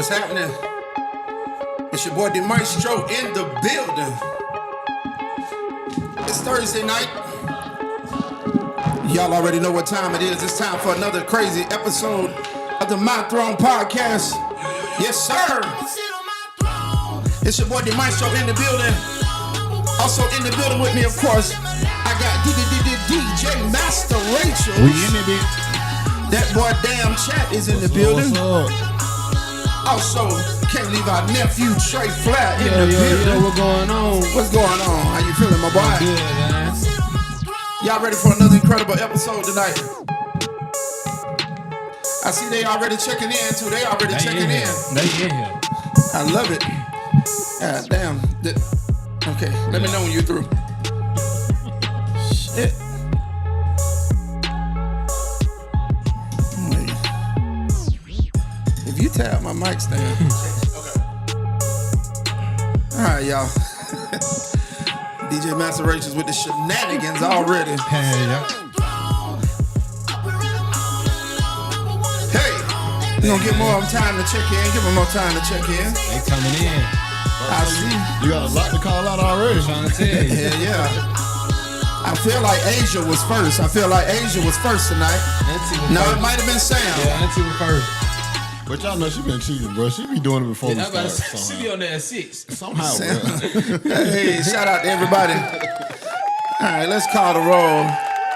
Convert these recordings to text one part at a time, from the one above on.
What's happening? It's your boy dmglob in the building. It's Thursday night. Y'all already know what time it is. It's time for another crazy episode of the My Throne podcast. Yes, sir. It's your boy dmglob in the building. Also in the building with me, of course, I got djmasterrachels. We in it, bitch. That boy damn chat is in the building. Also, can't leave our nephew Tre Flair in the building. Yo, what's going on? What's going on? How you feeling, my boy? Good, man. Y'all ready for another incredible episode tonight? I see they already checking in too. They already checking in. They in here. I love it. God damn. Okay, let me know when you're through. Shit. If you tap my mic stand. Okay. All right, y'all. djmasterrachels with the shenanigans already. Hey, yeah. Hey, we gonna get more time to check in. Give them more time to check in. They coming in. I see. You got a lot to call out already. I'm trying to tell you. Yeah. I feel like Asia was first. Tonight. No, it might have been Sam. Yeah, Auntie was first. But y'all know she been cheating, bro. She be doing it before we I'm about start. to say, she be on there at 6. Somehow, bro. Hey, shout out to everybody. All right, let's call the roll.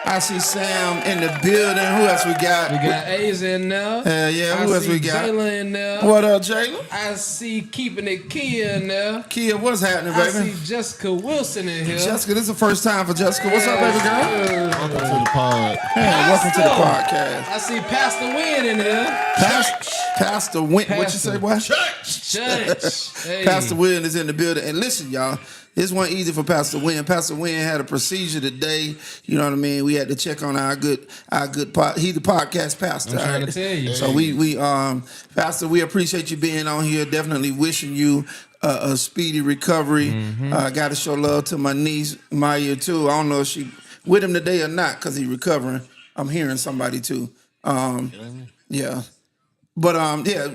I see Sam in the building. Who else we got? We got A's in there. Hell yeah, who else we got? Jayla in there. What up, Jayla? I see Keeping It Kia in there. Kia, what's happening, I baby? see Jessica Wilson in here. Jessica, this is the first time for Jessica. What's up, baby girl? Welcome to the pod. Hey, welcome to the podcast. I see Pastor Wynn in here. Pastor Wynn, what you say, boy? Church. Hey. Pastor Wynn is in the building. And listen, y'all, this wasn't easy for Pastor Wynn. Pastor Wynn had a procedure today. You know what I mean? We had to check on our good he's the podcast pastor. I'm trying to tell you. So we Pastor, we appreciate you being on here. Definitely wishing you a speedy recovery. Got to show love to my niece Maya too. I don't know if she with him today or not because he's recovering. I'm hearing somebody too. Yeah. But yeah,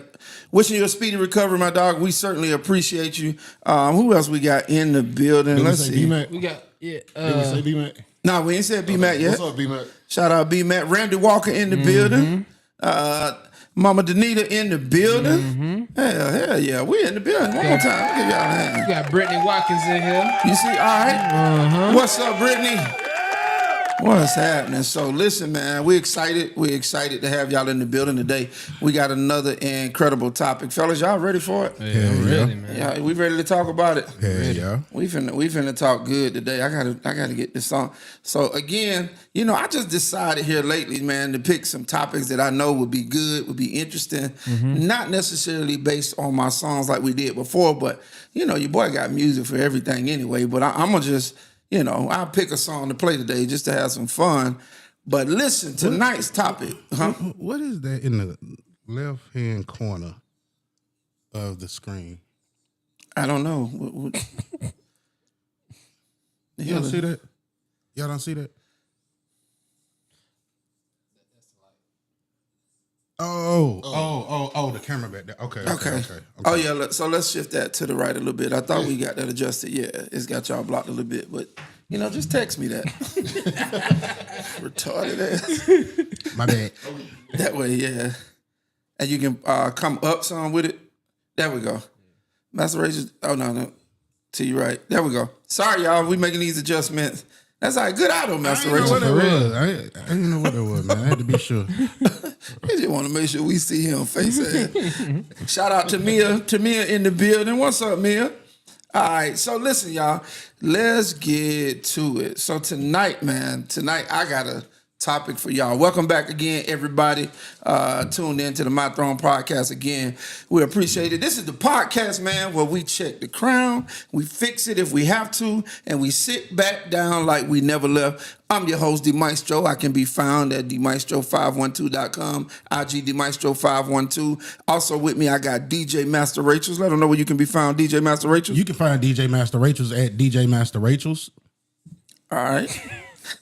wishing you a speedy recovery, my dog. We certainly appreciate you. Who else we got in the building? Did Let's we say see. B-Mac? We got, yeah. Did we say B-Mac? No, we ain't said B-Mac yet. What's up, B-Mac? Shout out B-Mac. Randy Walker in the building. Mama Danita in the building. Hell yeah. We in the building. One more time. Give y'all a hand. We got Brittany Watkins in here. You see? All right. What's up, Brittany? What's happening? So listen, man, we're excited. We're excited to have y'all in the building today. We got another incredible topic. Fellas, y'all ready for it? Yeah, I'm ready, man. Yeah, we ready to talk about it? Yeah. We finna talk good today. I gotta get this on. So again, you know, I just decided here lately, man, to pick some topics that I know would be good, would be interesting. Not necessarily based on my songs like we did before, but you know, your boy got music for everything anyway. But I'm gonna just, you know, I'll pick a song to play today just to have some fun. But listen, tonight's topic. What is that in the left-hand corner of the screen? I don't know. What the You hell don't is- see that? Y'all don't see that? Oh, the camera back there. Okay. Oh yeah. So let's shift that to the right a little bit. I thought we got that adjusted. Yeah, it's got y'all blocked a little bit, but you know, just text me that. Retarded ass. My bad. That way, yeah. And you can come up some with it. There we go. MasterRachels. Oh no. To your right. There we go. Sorry, y'all. We making these adjustments. That's all right. Good out on I didn't know what MasterRachels. that was. I didn't know what that was, man. I had to be sure. I just want to make sure we see him face ass. Shout out to Mia. To Mia in the building. What's up, Mia? All right. So listen, y'all. Let's get to it. So tonight, man, I got a topic for y'all. Welcome back again, everybody. Tuned in to the My Throne podcast again. We appreciate it. This is the podcast, man, where we check the crown, we fix it if we have to, and we sit back down like we never left. I'm your host, dmglob. I can be found at dmglob512.com, IG dmglob512. Also with me, I got djmasterrachels. Let them know where you can be found, djmasterrachels. You can find DJ Master Rachels at DJ Master Rachels. All right.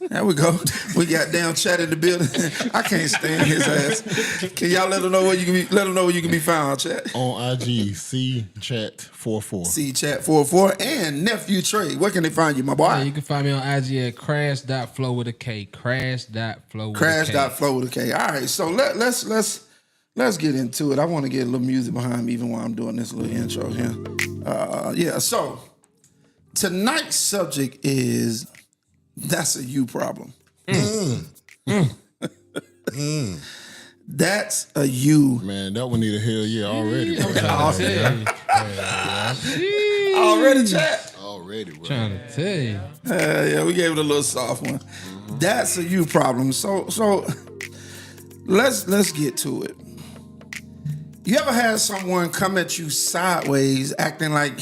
There we go. We got damn chat in the building. I can't stand his ass. Can y'all let him know where you can be? Let him know where you can be found, chat. On IG, chat44. See chat 44 and nephew Trey. Where can they find you, my boy? Yeah, you can find me on IG at Krash.flow with a K. Krash.flow with a K. Krash.flow with a K. All right, so let's get into it. I want to get a little music behind me even while I'm doing this little intro here. So tonight's subject is that's a you problem. That's a you. Man, that one need a hell yeah already. Already, chat. Already, bro. Trying to tell you. Yeah, we gave it a little soft one. That's a you problem. So let's get to it. You ever had someone come at you sideways, acting like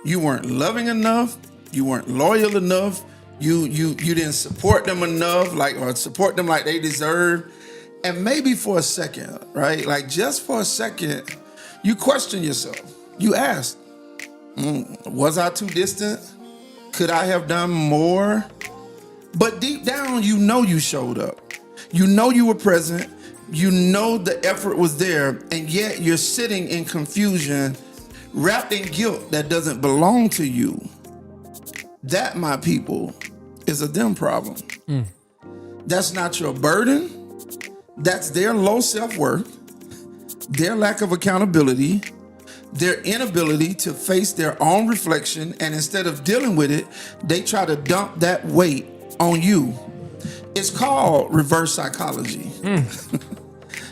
you weren't loving enough, you weren't loyal enough, you didn't support them enough, or support them like they deserve, and maybe for a second, right? Like just for a second, you question yourself. You ask, was I too distant? Could I have done more? But deep down, you know you showed up. You know you were present. You know the effort was there, and yet you're sitting in confusion, wrapped in guilt that doesn't belong to you. That, my people, is a them problem. That's not your burden. That's their low self-worth, their lack of accountability, their inability to face their own reflection, and instead of dealing with it, they try to dump that weight on you. It's called reverse psychology.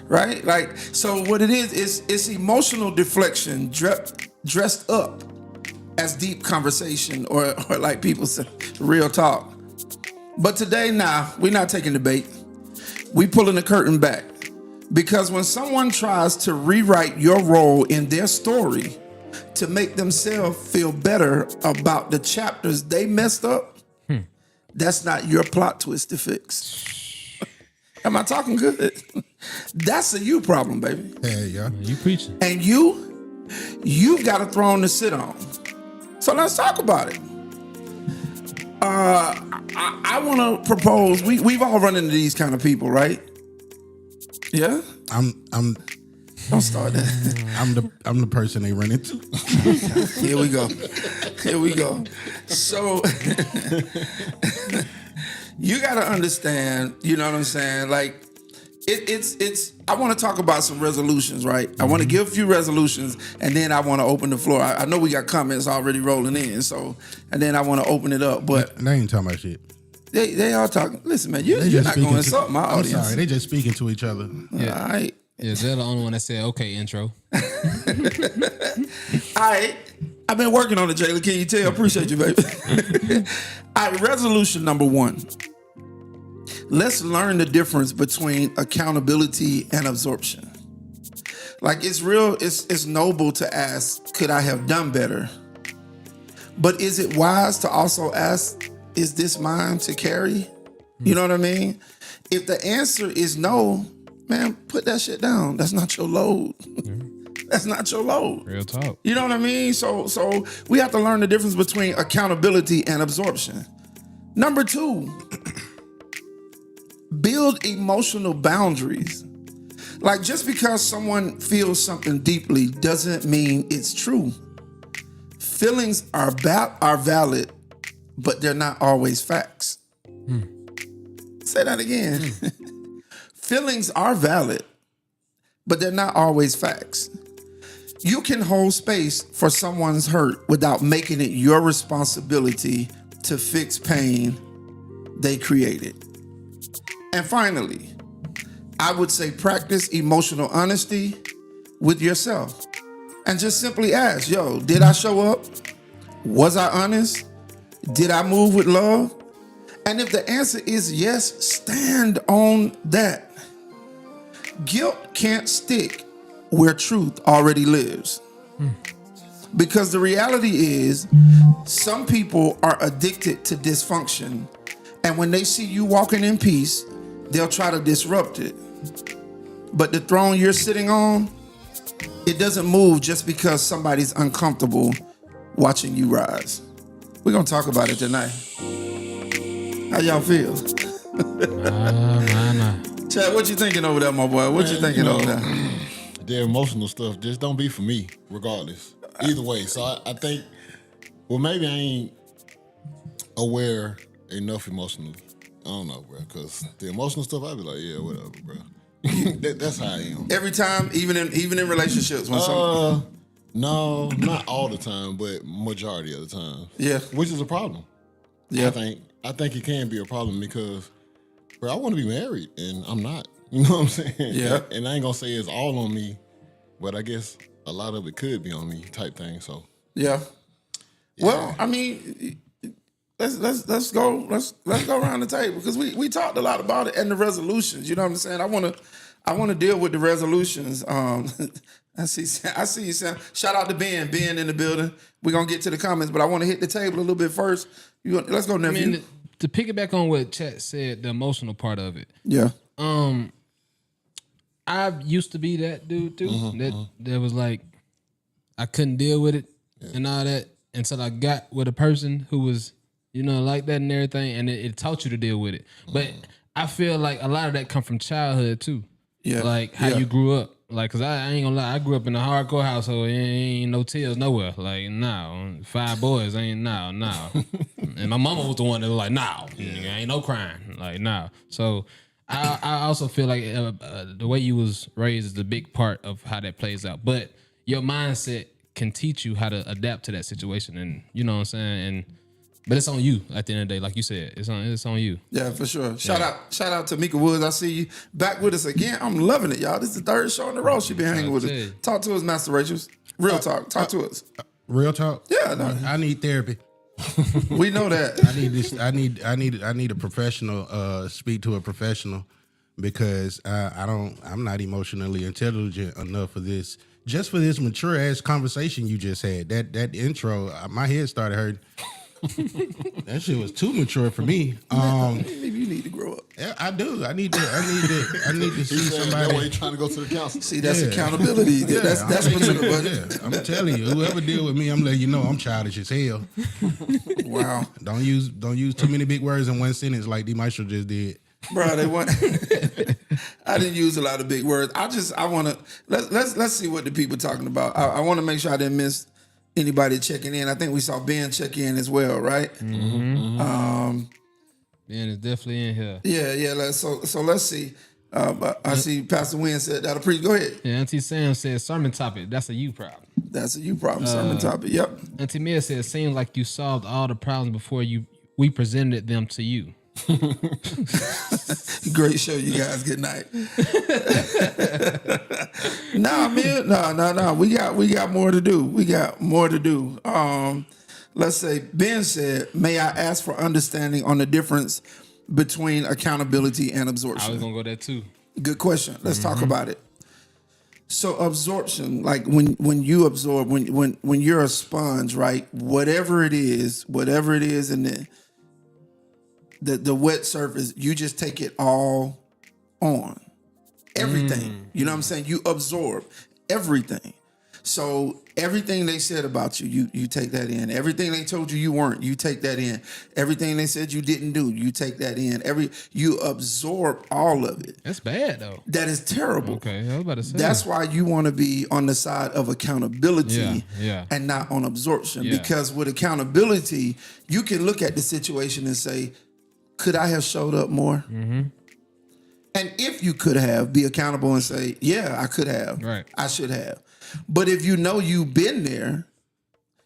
Right? Like, so what it is it's emotional deflection dressed up as deep conversation or like people say, real talk. But today, we're not taking the bait. We pulling the curtain back. Because when someone tries to rewrite your role in their story to make themselves feel better about the chapters they messed up, that's not your plot twist to fix. Am I talking good? That's a you problem, baby. Yeah. You preaching. And you've got a throne to sit on. So let's talk about it. I want to propose. We've all run into these kind of people, right? Yeah. I'm Don't start that. I'm the person they run into. Here we go. So you got to understand. You know what I'm saying? Like it's. I want to talk about some resolutions, right? I want to give a few resolutions, and then I want to open the floor. I know we got comments already rolling in, so and then I want to open it up. But They ain't talking about shit. they all talking. Listen, man, you're not going to insult my I'm audience. sorry, they just speaking to each other. Yeah. All right. Yeah, they're the only one that said, okay, intro. All right. I've been working on it, Jayla. Can you tell? Appreciate you, baby. All right, resolution number 1. Let's learn the difference between accountability and absorption. Like it's noble to ask, could I have done better? But is it wise to also ask, is this mine to carry? You know what I mean? If the answer is no, man, put that shit down. That's not your load. That's not your load. Real talk. You know what I mean? So we have to learn the difference between accountability and absorption. Number 2, build emotional boundaries. Like just because someone feels something deeply doesn't mean it's true. Feelings are valid, but they're not always facts. Say that again. Feelings are valid, but they're not always facts. You can hold space for someone's hurt without making it your responsibility to fix pain they created. And finally, I would say practice emotional honesty with yourself. And just simply ask, did I show up? Was I honest? Did I move with love? And if the answer is yes, stand on that. Guilt can't stick where truth already lives. Because the reality is, some people are addicted to dysfunction, and when they see you walking in peace, they'll try to disrupt it. But the throne you're sitting on, it doesn't move just because somebody's uncomfortable watching you rise. We're going to talk about it tonight. How y'all feel? Nah. Chad, what you thinking over there, my boy? What you thinking over there? The emotional stuff just don't be for me, regardless. Either way. So I think, well, maybe I ain't aware enough emotionally. I don't know, bro. Because the emotional stuff, I be like, yeah, whatever, bro. That's how I am. Every time, even in relationships, when No, not all the time, but majority of the time. Yeah. Which is a problem. Yeah. I think it can be a problem because, bro, I want to be married and I'm not. You know what I'm saying? Yeah. And I ain't gonna say it's all on me, but I guess a lot of it could be on me, type thing. So yeah. Well, I mean, let's go around the table because we talked a lot about it and the resolutions. You know what I'm saying? I want to deal with the resolutions. I see you, Sam. Shout out to Ben in the building. We're gonna get to the comments, but I want to hit the table a little bit first. Let's go, nephew. I mean, to piggyback on what Chet said, the emotional part of it. Yeah. I used to be that dude too. That was like, I couldn't deal with it and all that until I got with a person who was, like that and everything, and it taught you to deal with it. But I feel like a lot of that come from childhood too. Yeah. Like how you grew up. Like, cause I ain't gonna lie, I grew up in a hardcore household. Ain't no tears nowhere. Like, no, 5 boys ain't no. And my mama was the one that was like, no, ain't no crying. Like, no. So I also feel like the way you was raised is a big part of how that plays out. But your mindset can teach you how to adapt to that situation, and you know what I'm saying. But it's on you at the end of the day, like you said. It's on you. Yeah, for sure. Shout out to Mika Woods. I see you back with us again. I'm loving it, y'all. This is the 3rd show in a row she been hanging with us. Talk to us, MasterRachels. Real talk. Talk to us. Real talk. Yeah, no. I need therapy. We know that. I need this. I need a professional. Speak to a professional because I'm not emotionally intelligent enough for this. Just for this mature ass conversation you just had. That intro, my head started hurting. That shit was too mature for me. Maybe you need to grow up. Yeah, I do. I need to see somebody. That way you trying to go to the council. See, that's accountability. Yeah, that's mature, buddy. Yeah, I'm telling you, whoever deal with me, I'm letting you know I'm childish as hell. Wow. Don't use too many big words in one sentence like dmglob just did. Bro, they want. I didn't use a lot of big words. I want to let's see what the people talking about. I want to make sure I didn't miss anybody checking in. I think we saw Ben check in as well, right? Ben is definitely in here. Yeah. So let's see. I see Pastor Wynn said that'll preach. Go ahead. Yeah, Auntie Sam said sermon topic. That's a you problem. That's a you problem. Sermon topic. Yep. Auntie Mia said seems like you solved all the problems before we presented them to you. Great show, you guys. Good night. Nah, man. No. We got more to do. Let's say Ben said, "May I ask for understanding on the difference between accountability and absorption?" I was gonna go there too. Good question. Let's talk about it. So absorption, like when you absorb, when you're a sponge, right? Whatever it is in the wet surface, you just take it all on. Everything. You know what I'm saying? You absorb everything. So everything they said about you take that in. Everything they told you weren't, you take that in. Everything they said you didn't do, you take that in. You absorb all of it. That's bad though. That is terrible. Okay, I was about to say. That's why you want to be on the side of accountability Yeah. and not on absorption. Yeah. Because with accountability, you can look at the situation and say, could I have showed up more? Mm-hmm. And if you could have, be accountable and say, yeah, I could have. Right. I should have. But if you know you've been there,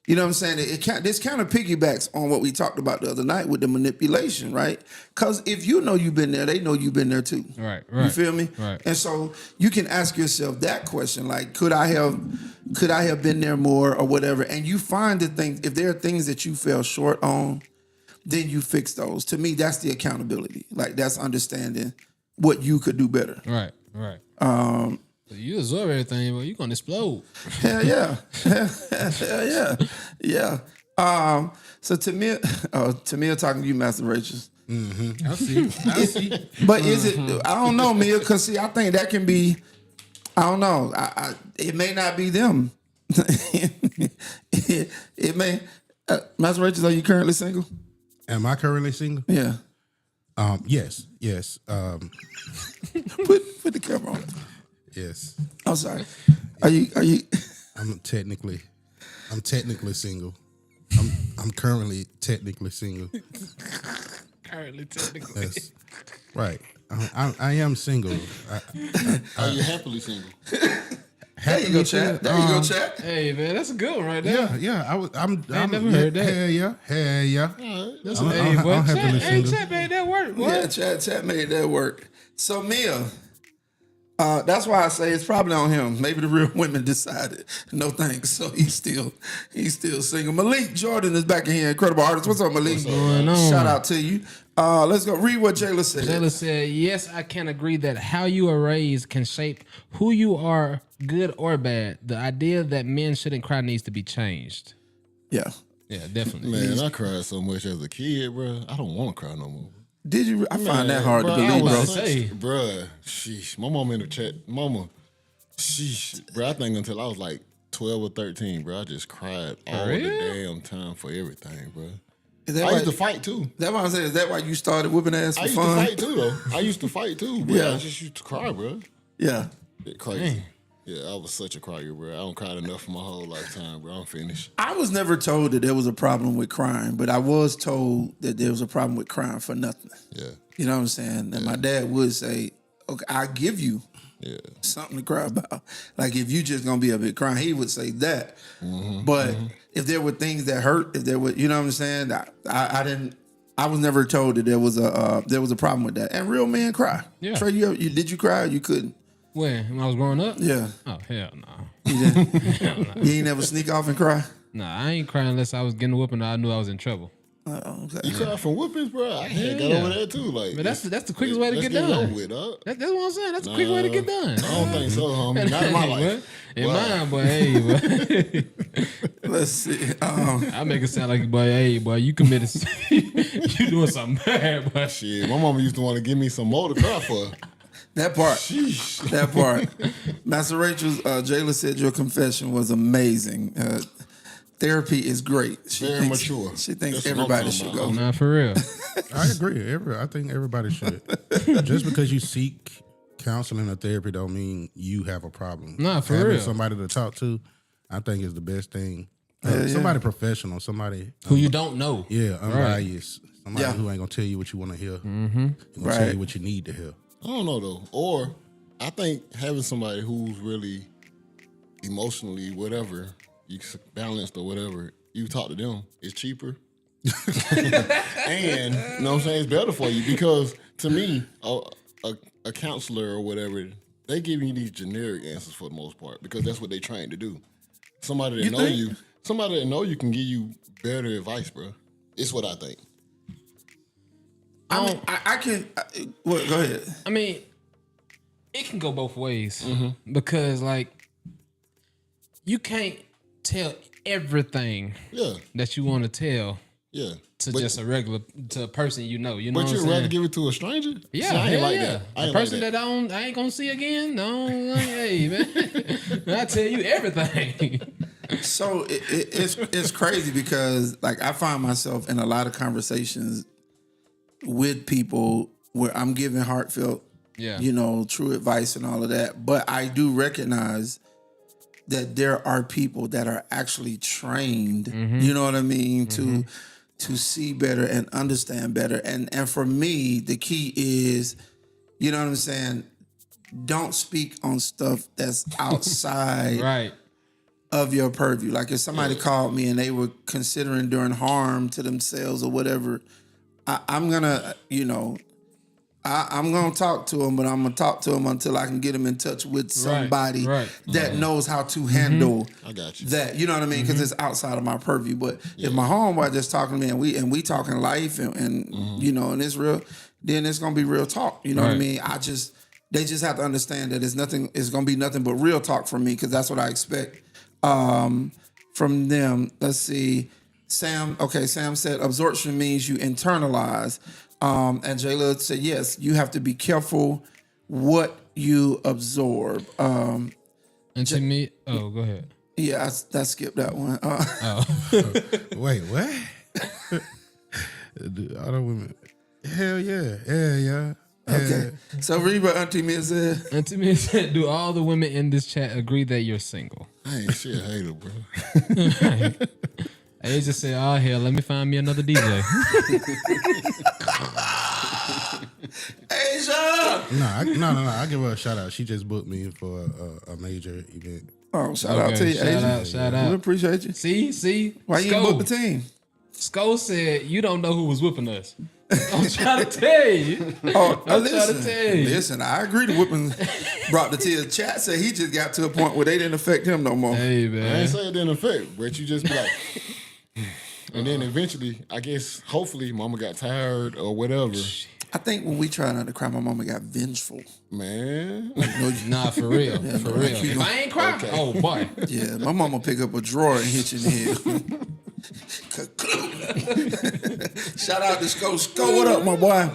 you know what I'm saying? This kind of piggybacks on what we talked about the other night with the manipulation, right? Because if you know you've been there, they know you've been there too. Right. You feel me? Right. And so you can ask yourself that question, like, could I have been there more or whatever? And you find the things, if there are things that you fell short on, then you fix those. To me, that's the accountability. Like, that's understanding what you could do better. Right. You absorb everything, but you're gonna explode. Hell yeah. Yeah. So Tamia talking to you, MasterRachels. Mm-hmm. I see. But is it? I don't know, Mia, because see, I think that can be. I don't know. It may not be them. it may. MasterRachels, are you currently single? Am I currently single? Yeah. Yes. Put the camera on. Yes. I'm sorry. Are you? I'm technically single. I'm currently technically single. Currently, technically. Yes. Right. I am single. Are you happily single? There you go, chat. There you go, chat. Hey, man, that's a good one right there. Yeah. I'm never heard that. Hell yeah. That's I'm chat, happily single. chat made that work. Boy. Yeah, chat made that work. So Mia, that's why I say it's probably on him. Maybe the real women decided no thanks. So he's still single. Malik Jordan is back in here. Incredible artist. What's up, Malik? going on? Shout out to you. Let's go read what Jayla said. Zelle said, yes, I can agree that how you are raised can shape who you are, good or bad. The idea that men shouldn't cry needs to be changed. Yeah. Yeah, definitely. Man, I cried so much as a kid, bro. I don't want to cry no more. Did you? I find that hard to I believe, was bro. say. Bruh, sheesh. My mama in the chat, sheesh. Bro, I think until I was like 12 or 13, bro, I just cried all the damn time for everything, bro. I used to fight too. That's what I'm saying. Is that why you started whipping ass for I used fun? to fight too, though. I used to fight too, bro. Yeah. I just used to cry, bro. Yeah. Crazy. Yeah, I was such a crier, bro. I don't cry enough for my whole lifetime, bro. I'm finished. I was never told that there was a problem with crying, but I was told that there was a problem with crying for nothing. Yeah. You know what I'm saying? And my dad would say, okay, I'll give you something to cry about. Like if you just gonna be a bit crying, he would say that. But if there were things that hurt, if there were, you know what I'm saying? I was never told that there was a problem with that. And real men cry. Yeah. Trey, did you cry or you couldn't? When I was growing up? Yeah. Oh, hell no. You ain't never sneak off and cry? Nah, I ain't crying unless I was getting a whooping or I knew I was in trouble. Okay. You cry from whoopings, bro? I can't get over that too. Like, But that's the quickest way to get let's done. over with, dog. That's what I'm saying. That's the quick way to get done. I don't think so, homie. Not in my life. In mine, boy, hey, boy. Let's see. I make it sound like, boy, hey, boy, you committed, you doing something bad, boy. Shit, my mama used to want to give me some more to cry for. That part. Sheesh. That part. MasterRachels, Jayla said your confession was amazing. Therapy is great. Very mature. She thinks That's what I'm everybody talking should about. go. Nah, for real. I agree. I think everybody should. Just because you seek counseling or therapy don't mean you have a problem. Nah, for Having real. somebody to talk to, I think is the best thing. Somebody professional, somebody Who you don't know. unbiased, somebody Yeah. who ain't gonna tell you what you want to hear, gonna tell Right. you what you need to hear. I don't know though. Or I think having somebody who's really emotionally whatever, you balanced or whatever, you talk to them, it's cheaper. And you know what I'm saying, it's better for you because to me, a counselor or whatever, they give you these generic answers for the most part because that's what they trained to do. Somebody that know you can give you better advice, bro. It's what I think. I mean, I can. Well, go ahead. I mean, it can go both ways because, like, you can't tell everything that you want to tell to just to a person you know. You know But what I'm you'd saying? rather give it to a stranger? Yeah, See, I ain't hell like yeah. that. I A ain't person like that. I ain't gonna see again. No, like, hey man, I tell you everything. So it's crazy because like I find myself in a lot of conversations with people where I'm giving heartfelt, true advice and all of that. But I do recognize that there are people that are actually trained, you know what I mean, to see better and understand better. And for me, the key is, you know what I'm saying, don't speak on stuff that's outside Right. of your purview. Like if somebody called me and they were considering doing harm to themselves or whatever, I'm gonna talk to them, but I'm gonna talk to them until I can get them in touch with somebody that knows how to handle I got you. that. You know what I mean? Because it's outside of my purview. But if my homeboy just talking to me and we talking life and and it's real, then it's gonna be real talk. You know what I mean? They just have to understand that it's gonna be nothing but real talk from me because that's what I expect from them. Let's see. Sam said absorption means you internalize. And Jayla said, yes, you have to be careful what you absorb. And to me, go ahead. Yeah, I skipped that one. Wait, what? All the women. Hell yeah. Yeah. Okay. So read what Auntie Mia said. And to me, it said, do all the women in this chat agree that you're single? I ain't shit hater, bro. They just said, oh, hell, let me find me another DJ. Asia! No. I give her a shout out. She just booked me for a major event. Oh, shout out to you, Asia. Shout We out. appreciate you. See? Why you didn't book the team? Sko said, you don't know who was whipping us. I'm trying to tell you. Oh, I'm listen, trying to tell you. listen, I agree. The whipping brought the tears. Chat said he just got to a point where they didn't affect him no more. Hey, I man. ain't say it didn't affect, but you just be like, and then eventually, I guess, hopefully, mama got tired or whatever. I think when we tried not to cry, my mama got vengeful. Man, Nah, for real. For real. If I ain't crying, oh, boy. Yeah, my mama pick up a drawer and hit you in the head. Shout out to Sko. Sko, what up, my boy?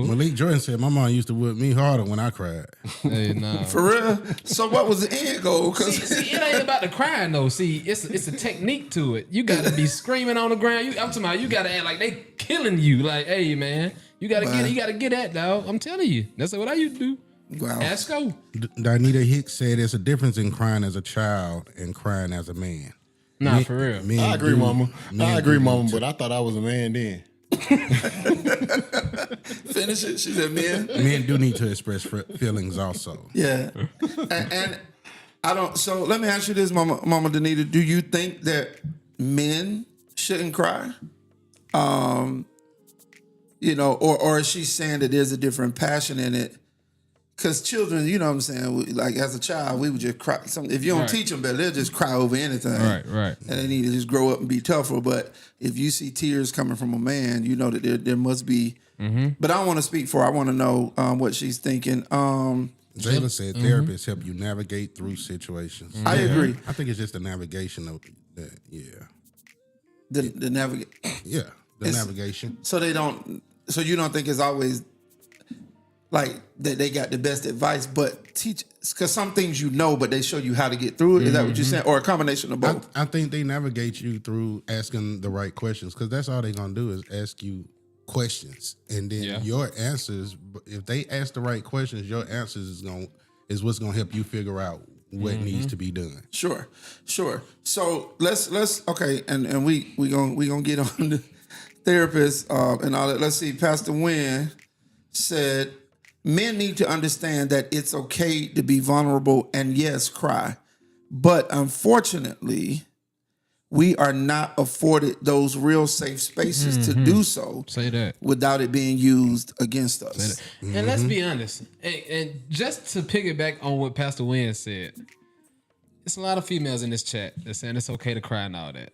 Malik Jordan said my mom used to whip me harder when I cried. Hey, nah. For real? So what was the end goal? See, it ain't about the crying though. See, it's a technique to it. You gotta be screaming on the ground. I'm talking about you gotta act like they killing you. Like, hey man, you gotta get that, dog. I'm telling you, that's what I used to do. Wow. Ask go. Donita Hicks said there's a difference in crying as a child and crying as a man. Nah, for real. I agree, mama. I agree, mama, but I thought I was a man then. Finish it. She said, men. Men do need to express feelings also. Yeah. And I don't. So let me ask you this, Mama Danita. Do you think that men shouldn't cry? You know, or is she saying that there's a different passion in it? Because children, you know what I'm saying, like as a child, we would just cry. If you don't teach them better, they'll just cry over anything. Right. And they need to just grow up and be tougher. But if you see tears coming from a man, you know that there must be. But I don't want to speak for her. I want to know what she's thinking. Zelle said therapists help you navigate through situations. I agree. I think it's just the navigation of that. Yeah. The navigate. Yeah. The navigation. So they don't. So you don't think it's always like that they got the best advice, but teach, because some things you know, but they show you how to get through it. Is that what you're saying, or a combination of both? I think they navigate you through asking the right questions, because that's all they're gonna do is ask you questions, and then your answers. If they ask the right questions, your answers is what's gonna help you figure out what needs to be done. Sure. So let's okay, and we gonna get on the therapist and all that. Let's see. Pastor Wynn said, men need to understand that it's okay to be vulnerable and yes, cry. But unfortunately, we are not afforded those real safe spaces to do so. Say that. Without it being used against us. And let's be honest. And just to piggyback on what Pastor Wynn said, it's a lot of females in this chat that saying it's okay to cry and all that.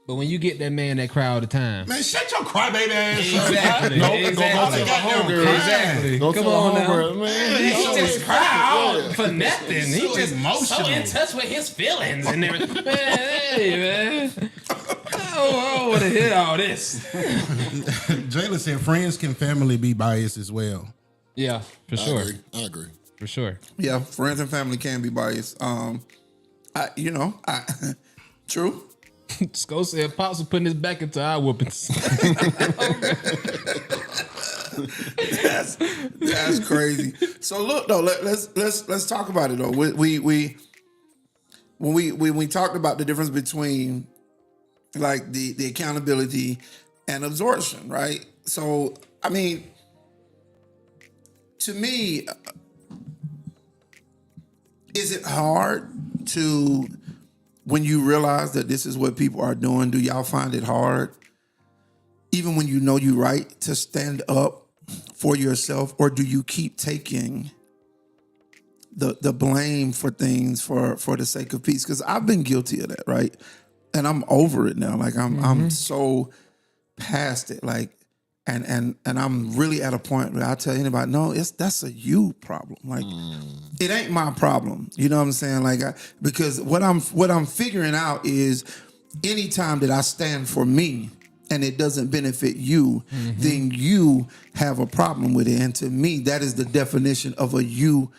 But when you get that man that cry all the time, Man, shut your crybaby ass exactly, up. exactly. Go Come tell on the now. homegirl, man. He just cry for nothing. He So just emotional. so in touch with his feelings and everything. Man, hey, man. I want to hear all this. Jayla said friends can family be biased as well. Yeah, for sure. I agree. For sure. Yeah, friends and family can be biased. True. Sko said Pops was putting his back into our whoopings. That's crazy. So look though, let's talk about it though. When we talked about the difference between like the accountability and absorption, right? So I mean, to me, is it hard to, when you realize that this is what people are doing, do y'all find it hard, even when you know you're right, to stand up for yourself, or do you keep taking the blame for things for the sake of peace? Because I've been guilty of that, right? And I'm over it now. Like I'm so past it. Like, and I'm really at a point where I tell anybody, no, that's a you problem. Like, it ain't my problem. You know what I'm saying? Like, because what I'm figuring out is, anytime that I stand for me and it doesn't benefit you, then you have a problem with it. And to me, that is the definition of a you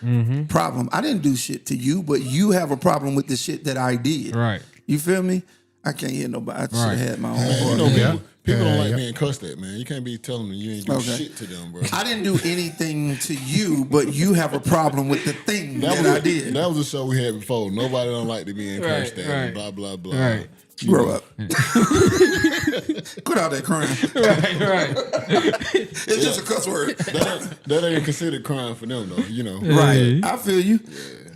problem. I didn't do shit to you, but you have a problem with the shit that I did. Right. You feel me? I can't hear nobody. I should have had my own voice. People don't like being cussed at, man. You can't be telling them you ain't do shit to them, bro. I didn't do anything to you, but you have a problem with the thing that I did. That was a show we had before. Nobody don't like to be cursed at. And blah blah blah. Right. Grow up. Quit out that crying. Right. It's just a cuss word. That ain't considered crime for them, though. You know. Right. I feel you.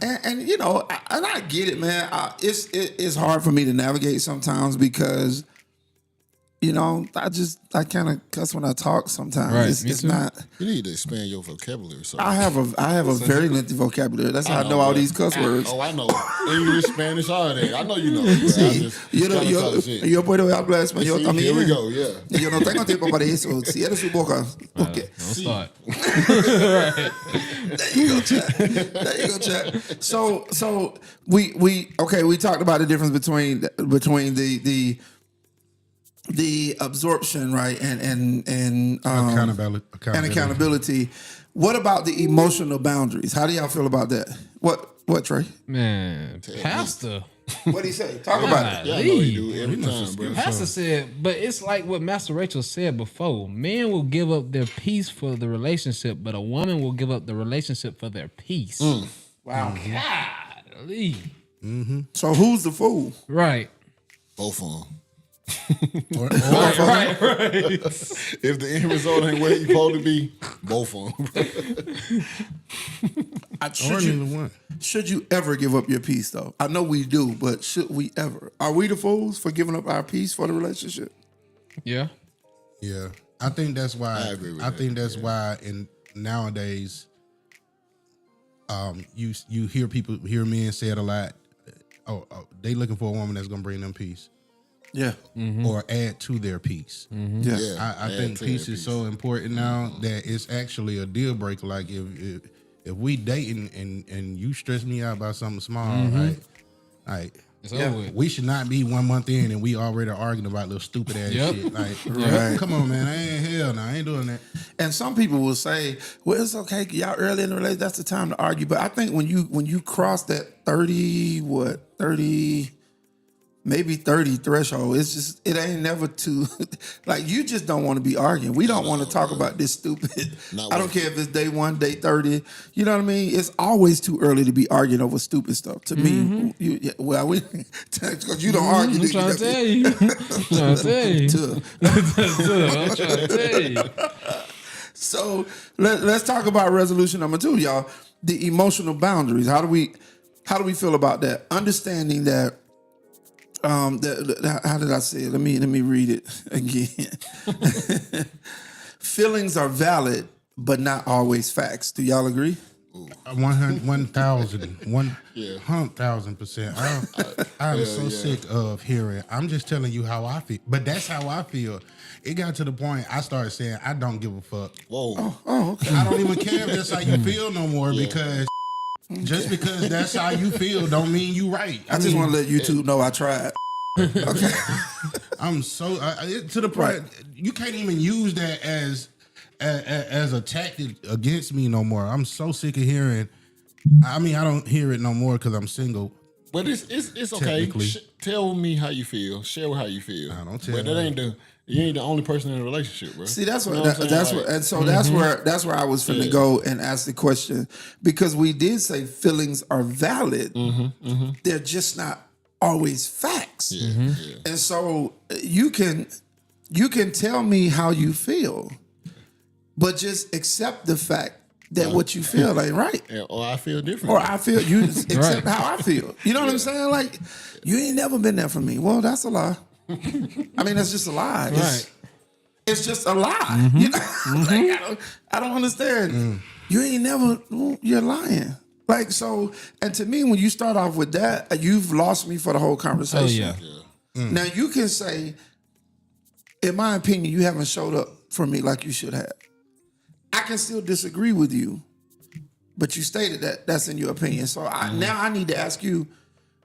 And you know, I get it, man. It's hard for me to navigate sometimes because, you know, I kind of cuss when I talk sometimes. Right. It's not. You need to expand your vocabulary. So I have a very lengthy vocabulary. That's how I know all these cuss words. Oh, I know. English, Spanish, all that. I know you know. Sí, yo puedo hablar español también. Here we go, yeah. Yo no tengo tiempo para eso. Cierra su boca. Okay. Don't start. There you go, chat. So we talked about the difference between the absorption, right, and accountability. What about the emotional boundaries? How do y'all feel about that? What Trey? Man, Pastor. What do you say? Talk about it. Yeah, I know you do every time, bro. Pastor said, but it's like what MasterRachels said before. Men will give up their peace for the relationship, but a woman will give up the relationship for their peace. Wow. Golly. So who's the fool? Right. Both of them. Right. If the end result ain't where you supposed to be, both of them. Should you ever give up your peace, though? I know we do, but should we ever? Are we the fools for giving up our peace for the relationship? Yeah. Yeah, I think that's why. I agree with I that. think that's why in nowadays, you hear men say it a lot. Oh, they looking for a woman that's gonna bring them peace. Yeah. Or add to their peace. Yeah. I think peace is so important now that it's actually a deal breaker. Like if we dating and you stress me out about something small, like It's over with. we should not be 1 month in and we already arguing about little stupid ass shit. Like, come on, man, I ain't doing that. And some people will say, well, it's okay, y'all early in the relationship, that's the time to argue. But I think when you cross that 30 maybe 30 threshold, it's just, it ain't never too, like, you just don't want to be arguing. We don't want to talk about this stupid. I don't care if it's day 1, day 30. You know what I mean? It's always too early to be arguing over stupid stuff. To me, because you don't argue. I'm trying to tell you. I'm trying to tell you. So let's talk about resolution number 2, y'all. The emotional boundaries. How do we feel about that? Understanding that. How did I say it? Let me read it again. Feelings are valid, but not always facts. Do y'all agree? 1,000%. I'm so sick of hearing. I'm just telling you how I feel, but that's how I feel. It got to the point I started saying I don't give a fuck. Whoa. Oh, okay. I don't even care if that's how you feel no more because. Just because that's how you feel don't mean you right. I just want to let YouTube know I tried. Okay. I'm so to the point you can't even use that as a tactic against me no more. I'm so sick of hearing. I mean, I don't hear it no more because I'm single. But it's okay. Tell me how you feel. Share how you feel. I don't tell. But you ain't the only person in a relationship, bro. See, that's where that's where I was finna go and ask the question, because we did say feelings are valid. They're just not always facts. And so you can tell me how you feel, but just accept the fact that what you feel ain't right. Yeah, or I feel different. Or I feel you accept how I feel. You know what I'm saying? Like, you ain't never been there for me. Well, that's a lie. I mean, that's just a lie. It's just a lie. You know? Like, I don't understand. You ain't never, you're lying. Like, so, and to me, when you start off with that, you've lost me for the whole conversation. Now, you can say, in my opinion, you haven't showed up for me like you should have. I can still disagree with you, but you stated that that's in your opinion. So now I need to ask you,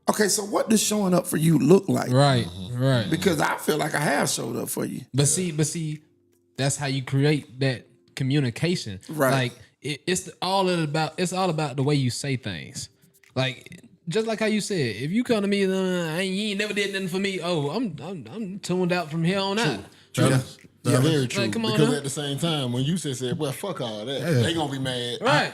okay, so what does showing up for you look like? Right. Because I feel like I have showed up for you. But see, that's how you create that communication. Right. Like it's all about the way you say things. Like just like how you said, if you come to me, you ain't never did nothing for me. Oh, I'm tuned out from here on out. Fellas, Yeah. Very true. Like, come on because now. at the same time, when you said, well, fuck all that, Yeah. they gonna be mad. Right.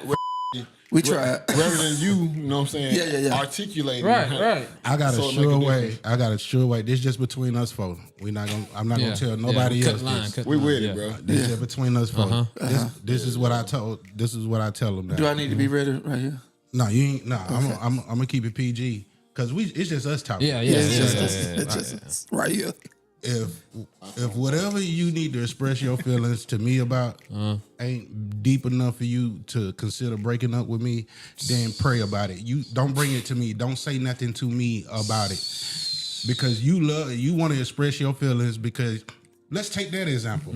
We tried. Rather than you know what I'm saying, Yeah. articulating. Right. I got So a it make sure a way. difference. I got a sure way. This just between us four. I'm not gonna tell nobody cut else line, this. cut We line, with yeah. it, bro. This just between us 4 This is what I told. This is what I tell them now. Do I need to be ready right here? No, you ain't. No, I'm gonna keep it PG because it's just us talking. Yeah. It's just right here. If whatever you need to express your feelings to me about ain't deep enough for you to consider breaking up with me, then pray about it. You don't bring it to me. Don't say nothing to me about it because you want to express your feelings. Because let's take that example.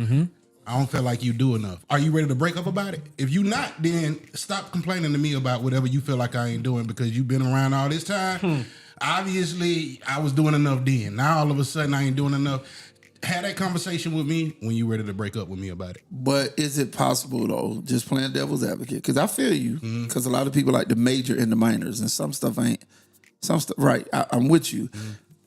I don't feel like you do enough. Are you ready to break up about it? If you not, then stop complaining to me about whatever you feel like I ain't doing because you've been around all this time. Obviously, I was doing enough then. Now all of a sudden, I ain't doing enough. Have that conversation with me when you ready to break up with me about it. But is it possible though? Just playing devil's advocate, because I feel you. Because a lot of people like the major and the minors, and some stuff ain't. Some stuff, right? I'm with you.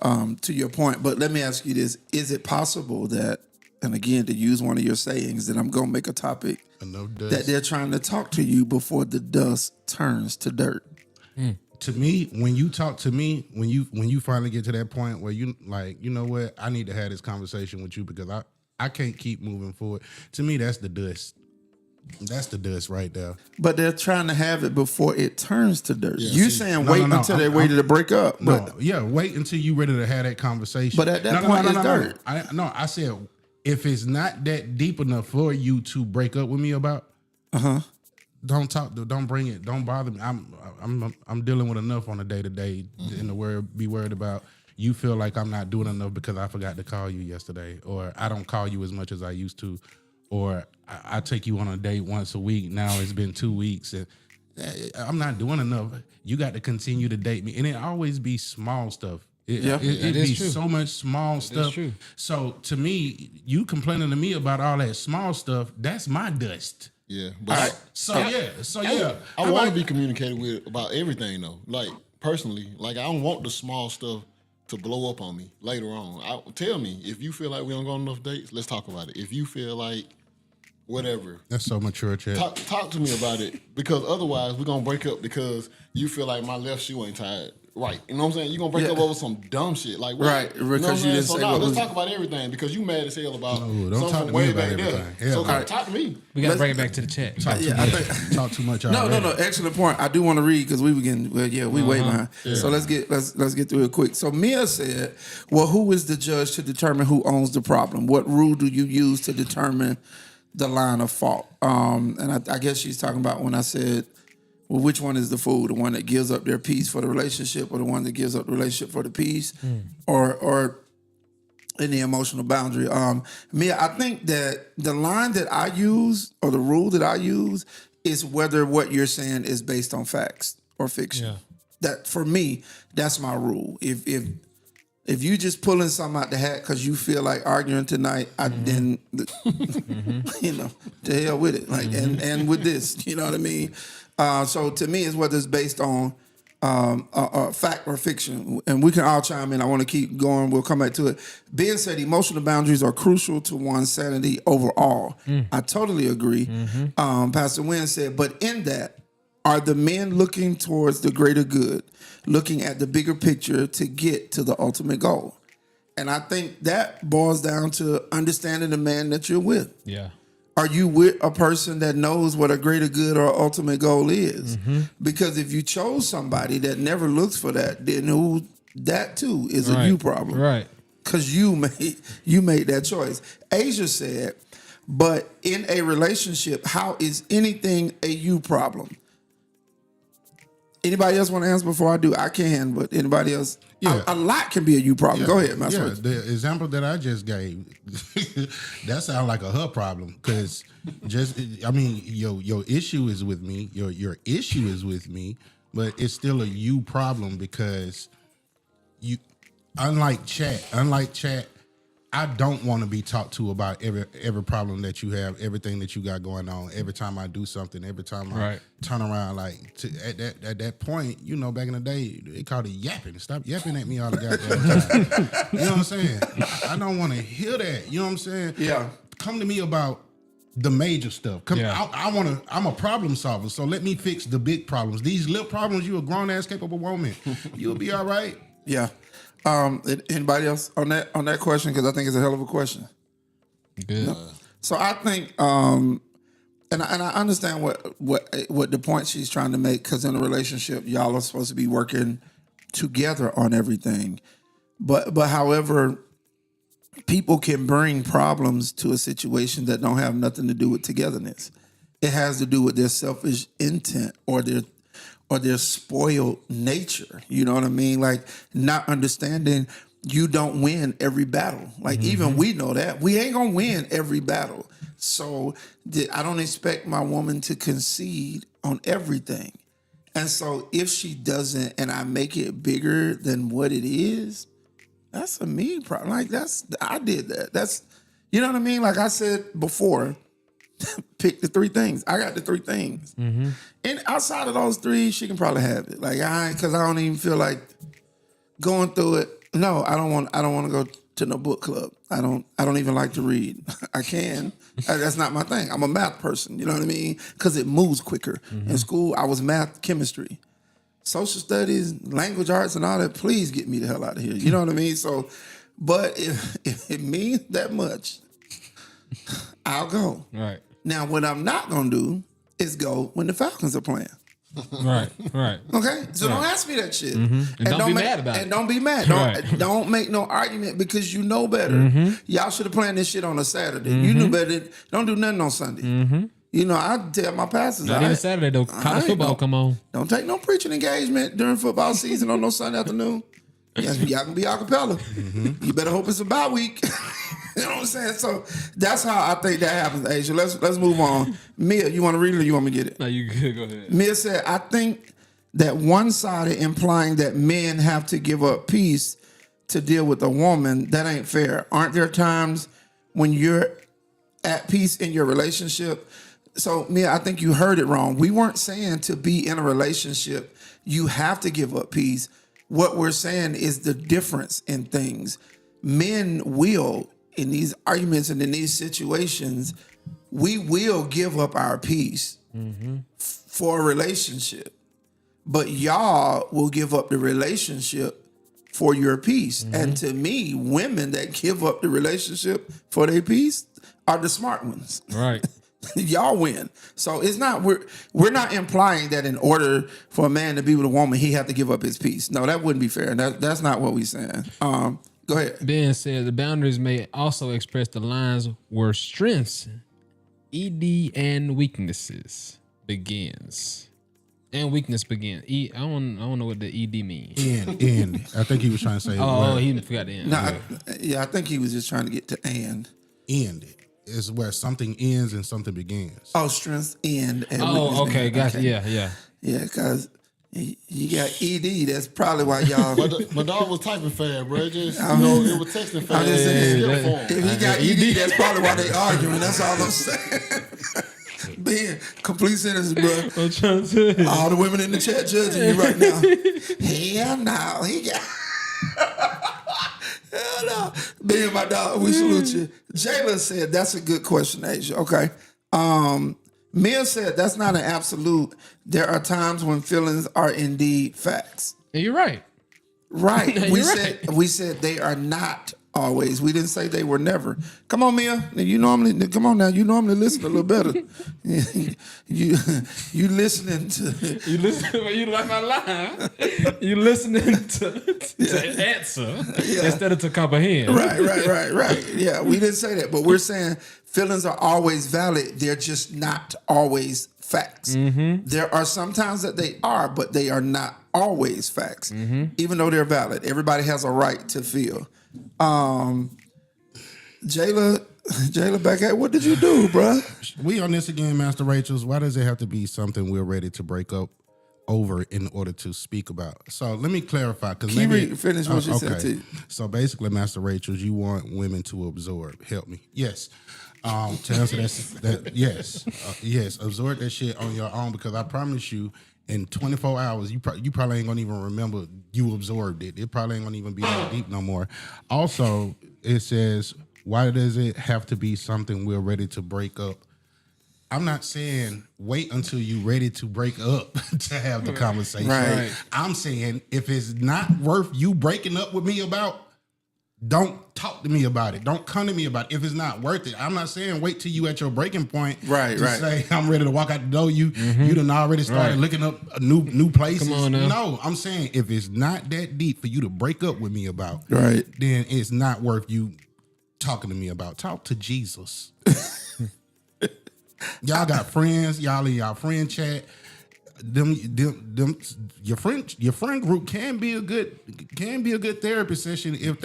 To your point, but let me ask you this: is it possible that, and again, to use one of your sayings, that I'm gonna make a topic that they're trying to talk to you before the dust turns to dirt? To me, when you talk to me, when you finally get to that point where you like, you know what, I need to have this conversation with you because I can't keep moving forward. To me, that's the dust. That's the dust right there. But they're trying to have it before it turns to dirt. Yeah, You see, saying no, wait no, no, until they're I'm- ready to break up? No, yeah, wait until you ready to have that conversation. But at that point, it's dirt. I said if it's not that deep enough for you to break up with me about, don't talk. Don't bring it. Don't bother me. I'm dealing with enough on a day to day in the world. Be worried about you feel like I'm not doing enough because I forgot to call you yesterday, or I don't call you as much as I used to, or I take you on a date once a week. Now it's been 2 weeks and I'm not doing enough. You got to continue to date me, and it always be small stuff. It be true. so much small stuff. true. So to me, you complaining to me about all that small stuff, that's my dust. Yeah, but I I want to be communicated with about everything though. Like personally, like I don't want the small stuff to blow up on me later on. Tell me if you feel like we don't go on enough dates. Let's talk about it. If you feel like whatever, That's so mature, Chad. talk to me about it because otherwise we're gonna break up because you feel like my left shoe ain't tied. Right, you know what I'm saying? You're gonna break up over some dumb shit. Like, what? Right, You know what I'm because you saying? didn't So say now what let's was- talk about everything because you mad as hell about No, don't something talk from to way me about back there. everything. Yeah, So right. talk to me. We got to bring it back to the chat. Talk too Yeah, I much. think- Talk too much. No, already. excellent point. I do want to read because we begin. Well, yeah, we way behind. So let's get through it quick. So Mia said, "Well, who is the judge to determine who owns the problem? What rule do you use to determine the line of fault?" And I guess she's talking about when I said, "Well, which one is the fool? The one that gives up their peace for the relationship, or the one that gives up the relationship for the peace, or in the emotional boundary?" Mia, I think that the line that I use or the rule that I use is whether what you're saying is based on facts or fiction. Yeah. That for me, that's my rule. If you just pulling something out the hat because you feel like arguing tonight, then you know, to hell with it. Like and with this, you know what I mean. So to me, it's whether it's based on fact or fiction, and we can all chime in. I want to keep going. We'll come back to it. Ben said emotional boundaries are crucial to one's sanity overall. I totally agree. Pastor Wynn said, but in that, are the men looking towards the greater good, looking at the bigger picture to get to the ultimate goal? And I think that boils down to understanding the man that you're with. Yeah. Are you with a person that knows what a greater good or ultimate goal is? Because if you chose somebody that never looks for that, then that too is a you problem. Right. Because you made that choice. Asia said, but in a relationship, how is anything a you problem? Anybody else want to answer before I do? I can, but anybody else? Yeah. A lot can be a you problem. Go ahead, Master. Yeah, the example that I just gave, that sounds like a her problem. Because your issue is with me. Your issue is with me, but it's still a you problem because you, unlike chat, I don't want to be talked to about every problem that you have, everything that you got going on. Every time I do something, every time I turn around, like at that point, you know, back in the day, they called it yapping. Stop yapping at me all the goddamn time. You know what I'm saying? I don't want to hear that. You know what I'm saying? Yeah. Come to me about the major stuff. I'm a problem solver, so let me fix the big problems. These little problems, you a grown ass capable woman, you'll be all right. Yeah. Anybody else on that question? Because I think it's a hell of a question. Good. So I think, and I understand what the point she's trying to make. Because in a relationship, y'all are supposed to be working together on everything. But however, people can bring problems to a situation that don't have nothing to do with togetherness. It has to do with their selfish intent or their spoiled nature. You know what I mean? Like not understanding you don't win every battle. Like even we know that. We ain't gonna win every battle. So I don't expect my woman to concede on everything. And so if she doesn't and I make it bigger than what it is, that's a me problem. Like I did that. That's, you know what I mean? Like I said before, pick the 3 things. I got the 3 things. And outside of those 3, she can probably have it. Like because I don't even feel like going through it. No, I don't want to go to no book club. I don't even like to read. I can. That's not my thing. I'm a math person. You know what I mean? Because it moves quicker. In school, I was math, chemistry. Social studies, language arts, and all that, please get me the hell out of here. You know what I mean? So, but if it means that much, I'll go. Right. Now, what I'm not going to do is go when the Falcons are playing. Right. Okay? So don't ask me that shit. And don't be mad about it. And don't be mad. Don't make no argument because you know better. Y'all should have planned this shit on a Saturday. You knew better. Don't do nothing on Sunday. You know, I tell my pastors. Not even Saturday, though. College football come on. Don't take no preaching engagement during football season on no Sunday afternoon. Y'all can be a cappella. You better hope it's a bye week. You know what I'm saying? So that's how I think that happens, Asia. Let's move on. Mia, you want to read it or you want me to get it? No, you good. Go ahead. Mia said, I think that one-sided implying that men have to give up peace to deal with a woman, that ain't fair. Aren't there times when you're at peace in your relationship? So, Mia, I think you heard it wrong. We weren't saying to be in a relationship, you have to give up peace. What we're saying is the difference in things. Men will, in these arguments and in these situations, we will give up our peace for a relationship. But y'all will give up the relationship for your peace. And to me, women that give up the relationship for their peace are the smart ones. Right. Y'all win. So it's not we're not implying that in order for a man to be with a woman, he have to give up his peace. No, that wouldn't be fair. That's not what we're saying. Go ahead. Ben said the boundaries may also express the lines where strengths, ED, and weaknesses begins. And weakness begins. I don't know what the ED means. End. I think he was trying to say. He forgot the end. No, I think he was just trying to get to end. End is where something ends and something begins. Oh, strength end. And okay, gotcha. Okay. Yeah. Yeah, because you got ED. That's probably why y'all. My dog was typing fast, bro. Just it was texting fast. I'm just saying, if he got ED, that's probably why they arguing. That's all I'm saying. Ben, complete sentences, bro. I'm trying to say. All the women in the chat judging you right now. Hell no, he got. Hell no. Ben, my dog, we salute you. Jayla said, that's a good question, Asia. Okay. Mia said, that's not an absolute. There are times when feelings are indeed facts. And you're right. Right. We said they are not always. We didn't say they were never. Come on, Mia. You normally listen a little better. you listening to You like my line. You listening to answer instead of to comprehend. Right. Yeah, we didn't say that, but we're saying feelings are always valid. They're just not always facts. There are some times that they are, but they are not always facts, even though they're valid. Everybody has a right to feel. Jayla back at, what did you do, bruh? We on this again, MasterRachels. Why does it have to be something we're ready to break up over in order to speak about. So let me clarify, because Can you maybe finish what you said to you? So basically, MasterRachels, you want women to absorb. Help me. Yes. To answer that, yes, yes, absorb that shit on your own, because I promise you, in 24 hours, you probably ain't gonna even remember you absorbed it. It probably ain't gonna even be that deep no more. Also, it says, why does it have to be something we're ready to break up? I'm not saying wait until you're ready to break up to have the conversation. Right. I'm saying if it's not worth you breaking up with me about, don't talk to me about it. Don't come to me about it. If it's not worth it, I'm not saying wait till you at your breaking point Right, to right. say I'm ready to walk out the door. You done already started looking up new places. Come on now. No, I'm saying if it's not that deep for you to break up with me about, Right. then it's not worth you talking to me about. Talk to Jesus. Y'all got friends. Y'all in y'all friend chat. Them, your friend group can be a good therapy session if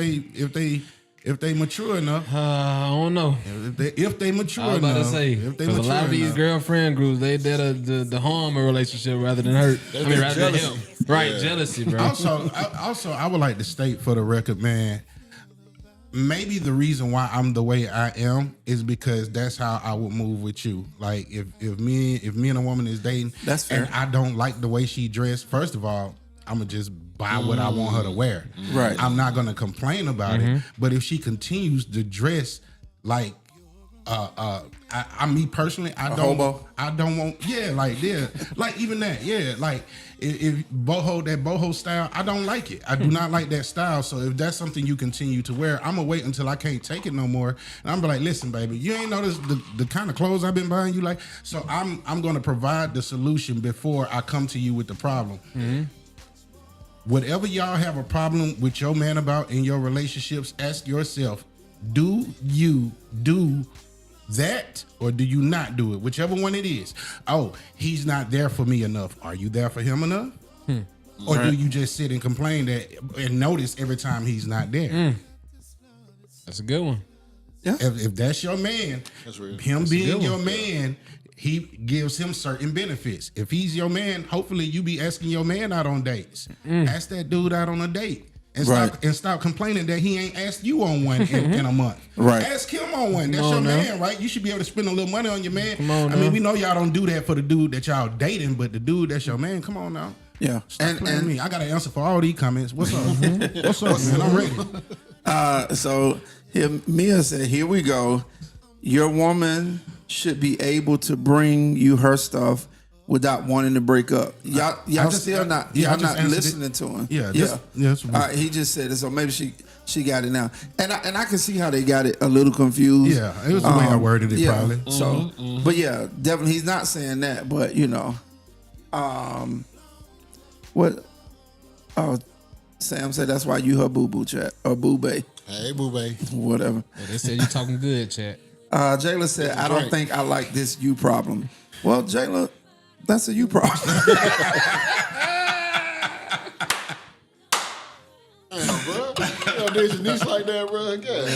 they mature enough. I don't know. If they mature I was enough. about to say, if they because a lot of these enough. girlfriend groups, they did the harm a relationship rather than hurt. I mean, rather than help. Right, jealousy, bro. Also, I would like to state for the record, man, maybe the reason why I'm the way I am is because that's how I would move with you. Like if me and a woman is dating, That's fair. and I don't like the way she dressed, first of all, I'm gonna just buy what I want her to wear. Right. I'm not gonna complain about it. But if she continues to dress like me personally, I don't want, like even that, like if boho style, I don't like it. I do not like that style. So if that's something you continue to wear, I'm gonna wait until I can't take it no more, and I'm like, listen, baby, you ain't noticed the kind of clothes I've been buying you, like. So I'm gonna provide the solution before I come to you with the problem. Whatever y'all have a problem with your man about in your relationships, ask yourself, do you do that or do you not do it? Whichever one it is. Oh, he's not there for me enough. Are you there for him enough? Or do you just sit and complain and notice every time he's not there? That's a good one. Yeah. If that's your man, That's real. him That's a being good your one. man, he gives him certain benefits. If he's your man, hopefully you be asking your man out on dates. Ask that dude out on a date. And stop complaining that he ain't asked you on one in a month. Right. Ask him on one. That's Come your on now. man, right? You should be able to spend a little money on your man. Come on I mean, now. we know y'all don't do that for the dude that y'all dating, but the dude that's your man, come on now. Yeah. Stop playing with me. I got to answer for all these comments. What's up? What's up, man? I'm ready. So here, Mia said, here we go. Your woman should be able to bring you her stuff without wanting to break up. Y'all just not answered it. listening to him. Yes. All right, he just said it, so maybe she got it now, and I can see how they got it a little confused. Yeah, it was the way I worded it, probably. So, but yeah, definitely, he's not saying that, but you know, what? Oh, Sam said that's why you her boo boo chat or boo bae, Hey, boo bae. whatever. Yeah, they said you talking good, chat. Jayla said, I don't think I like this you problem. Well, Jayla, that's a you problem. Damn, bro. You know, there's a niche like that, bro. God,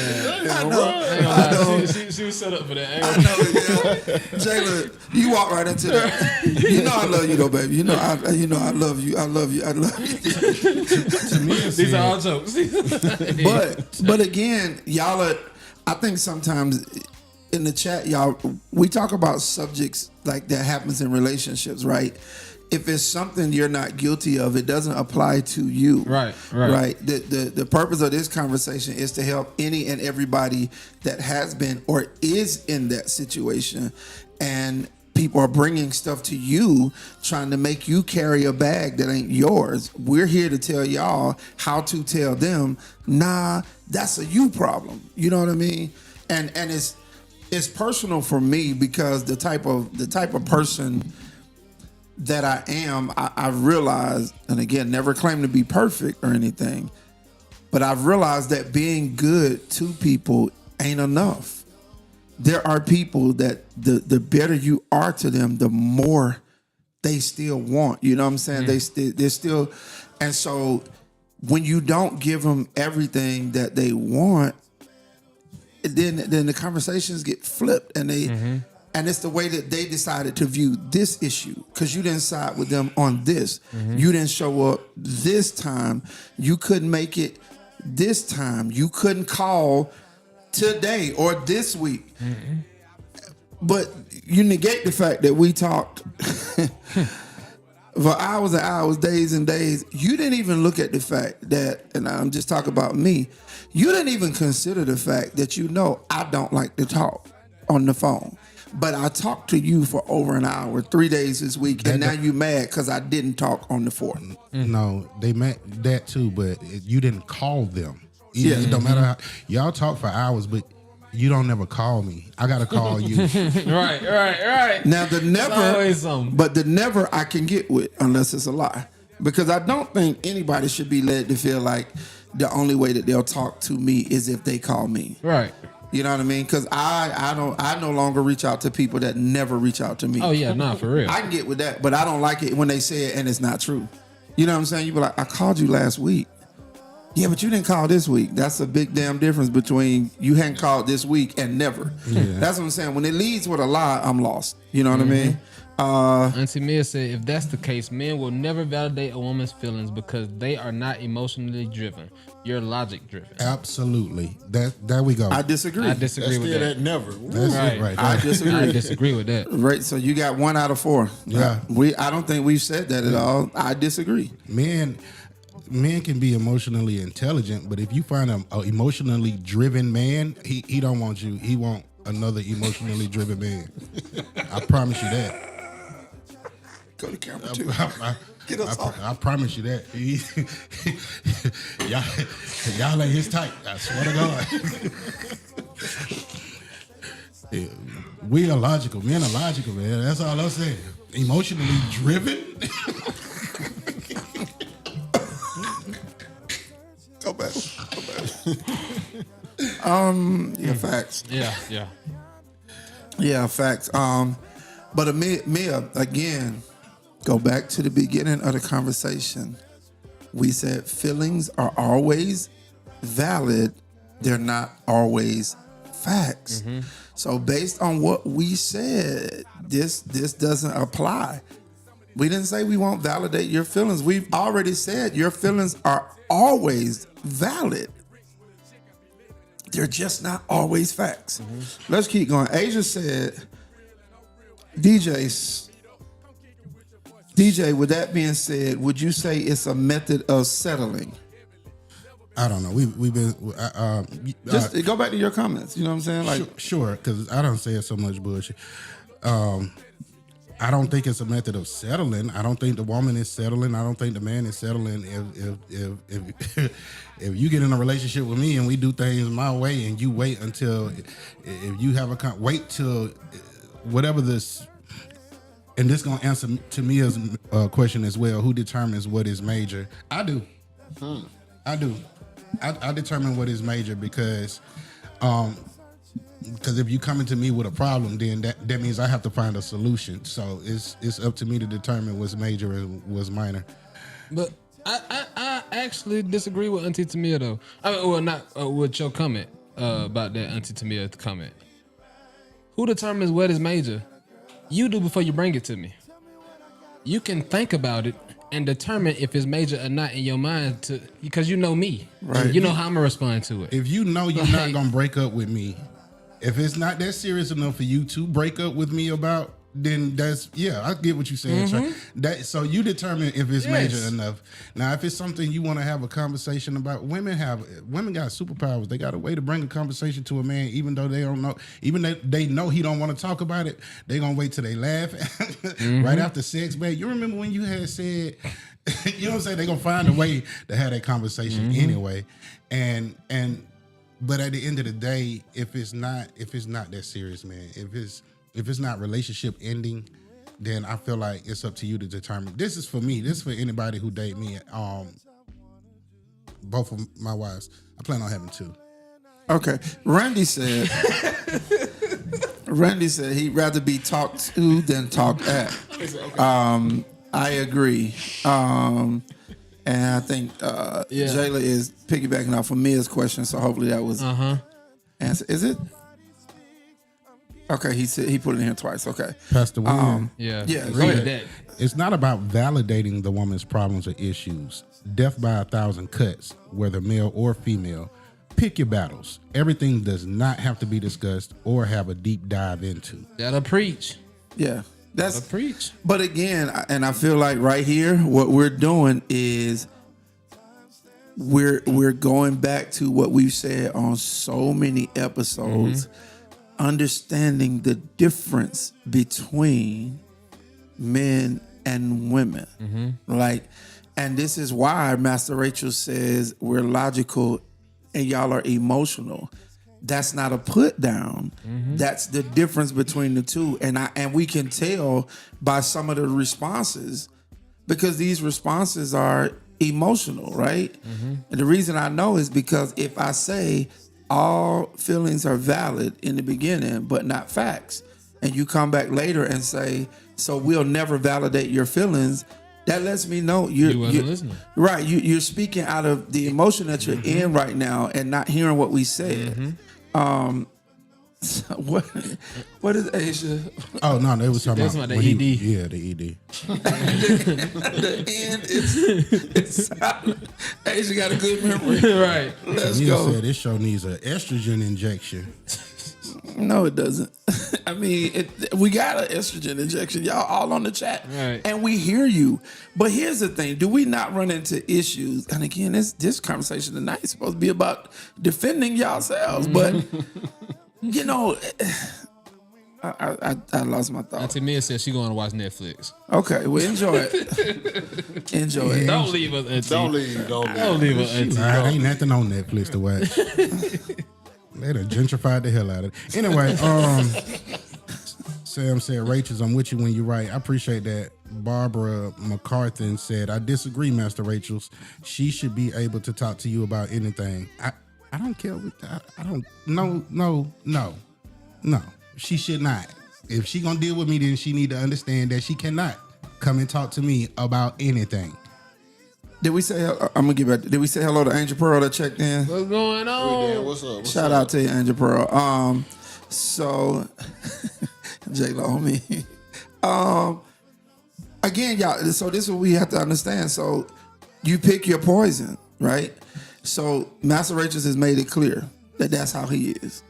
I know. She was set up for that. I know, yeah. Jayla, you walk right into that. You know I love you though, baby. You know I love you. I love you. I love you. To me, it's These are all jokes. But again, y'all are, I think sometimes in the chat, y'all, we talk about subjects like that happens in relationships, right? If it's something you're not guilty of, it doesn't apply to you. Right. The purpose of this conversation is to help any and everybody that has been or is in that situation, and people are bringing stuff to you, trying to make you carry a bag that ain't yours. We're here to tell y'all how to tell them, nah, that's a you problem. You know what I mean? And it's personal for me because the type of person that I am, I've realized, and again, never claim to be perfect or anything, but I've realized that being good to people ain't enough. There are people that the better you are to them, the more they still want. You know what I'm saying? They're still, and so when you don't give them everything that they want, then the conversations get flipped, and And it's the way that they decided to view this issue, because you didn't side with them on this. You didn't show up this time. You couldn't make it this time. You couldn't call today or this week. But you negate the fact that we talked for hours and hours, days and days. You didn't even look at the fact that, and I'm just talking about me, you didn't even consider the fact that I don't like to talk on the phone. But I talked to you for over an hour, 3 days this week, and now you mad because I didn't talk on the 4th. No, they meant that too, but you didn't call them. It don't matter how y'all talk for hours, but you don't never call me. I gotta call you. Right. Now the always something. but the never I can get with unless it's a lie, because I don't think anybody should be led to feel like the only way that they'll talk to me is if they call me. Right. You know what I mean? Because I no longer reach out to people that never reach out to me. Oh yeah, nah, for real. I can get with that, but I don't like it when they say it and it's not true. You know what I'm saying? You be like, I called you last week. Yeah, but you didn't call this week. That's a big damn difference between you hadn't called this week and never. Yeah. That's what I'm saying. When it leads with a lie, I'm lost. You know what I mean? Auntie Mia said, if that's the case, men will never validate a woman's feelings because they are not emotionally driven. You're logic driven. Absolutely. There we go. I disagree. I disagree with that. Never. That's it right I there. disagree. I disagree with that. Right, so you got 1 out of 4. Yeah. I don't think we've said that at all. I disagree. Men can be emotionally intelligent, but if you find an emotionally driven man, he don't want you. He want another emotionally driven man. I promise you that. Go to camera too. Get us off. I promise you that. Y'all ain't his type. I swear to God. Yeah, we are logical. Men are logical, man. That's all I'm saying. Emotionally driven. Go back. Yeah, facts. Yeah, facts. But Mia, again, go back to the beginning of the conversation. We said feelings are always valid. They're not always facts. So based on what we said, this doesn't apply. We didn't say we won't validate your feelings. We've already said your feelings are always valid. They're just not always facts. Let's keep going. Asia said, DJ, with that being said, would you say it's a method of settling? I don't know. We've been Just go back to your comments. You know what I'm saying? Like, sure, because I don't say so much bullshit. I don't think it's a method of settling. I don't think the woman is settling. I don't think the man is settling. If you get in a relationship with me and we do things my way, and you wait until if you have wait till whatever this. And this gonna answer to Mia's question as well. Who determines what is major? I do. I do. I determine what is major because if you coming to me with a problem, then that means I have to find a solution. So it's up to me to determine what's major and what's minor. But I actually disagree with Auntie Tamia though. I mean, well, not with your comment about that Auntie Tamia comment. Who determines what is major? You do before you bring it to me. You can think about it and determine if it's major or not in your mind because you know me. Right. You know how I'm gonna respond to it. If you know you're not gonna break up with me, if it's not that serious enough for you to break up with me about, then I get what you're saying. So you determine if it's major enough. Now, if it's something you want to have a conversation about, women got superpowers. They got a way to bring a conversation to a man, even though they don't know, even though they know he don't want to talk about it. They gonna wait till they laugh right after sex, man. You remember when you had said, you know what I'm saying? They gonna find a way to have that conversation anyway, but at the end of the day, if it's not that serious, man, if it's not relationship ending, then I feel like it's up to you to determine. This is for me. This is for anybody who date me. Both of my wives. I plan on having 2. okay. Randy said he'd rather be talked to than talked at. I agree. And I think Jayla is piggybacking off of Mia's question, so hopefully that was answer. Is it? Okay, he said he put it in here twice. Okay. Pastor William. Yeah. Yeah, go Read ahead. that. It's not about validating the woman's problems or issues. Death by 1,000 cuts, whether male or female. Pick your battles. Everything does not have to be discussed or have a deep dive into. That'll preach. Yeah. That'll preach. But again, and I feel like right here, what we're doing is we're going back to what we've said on so many episodes, understanding the difference between men and women. Like, and this is why Master Rachel says we're logical and y'all are emotional. That's not a put down. That's the difference between the two. And we can tell by some of the responses, because these responses are emotional, right? And the reason I know is because if I say all feelings are valid in the beginning, but not facts, and you come back later and say, so we'll never validate your feelings, that lets me know You wasn't listening. Right, you're speaking out of the emotion that you're in right now and not hearing what we said. What is Asia? Oh, no, they was talking That's about about the ED. Yeah, the ED. The end it's silent. Asia got a good memory. Right. Let's Neil go. said this show needs an estrogen injection. No, it doesn't. I mean, we got an estrogen injection. Y'all all on the chat. Right. And we hear you. But here's the thing. Do we not run into issues? And again, this conversation tonight is supposed to be about defending yourselves. But, you know, I lost my thought. Auntie Mia said she going to watch Netflix. Okay, well, enjoy it. Enjoy it. Don't leave us, Auntie. Don't leave. Don't leave us, Auntie. Nah, ain't nothing on Netflix to watch. They done gentrified the hell out of it. Anyway, Sam said, Rachels, I'm with you when you're right. I appreciate that. Barbara McCarthy said, I disagree, Master Rachels. She should be able to talk to you about anything. I don't care. I don't. No. She should not. If she gonna deal with me, then she need to understand that she cannot come and talk to me about anything. Did we say, I'm going to give it, did we say hello to Angel Pearl that checked in? What's going on? What's up? Shout out to you, Angel Pearl. So, J-Lo on me. Again, y'all, so this is what we have to understand. So, you pick your poison, right? So, Master Rachels has made it clear that that's how he is.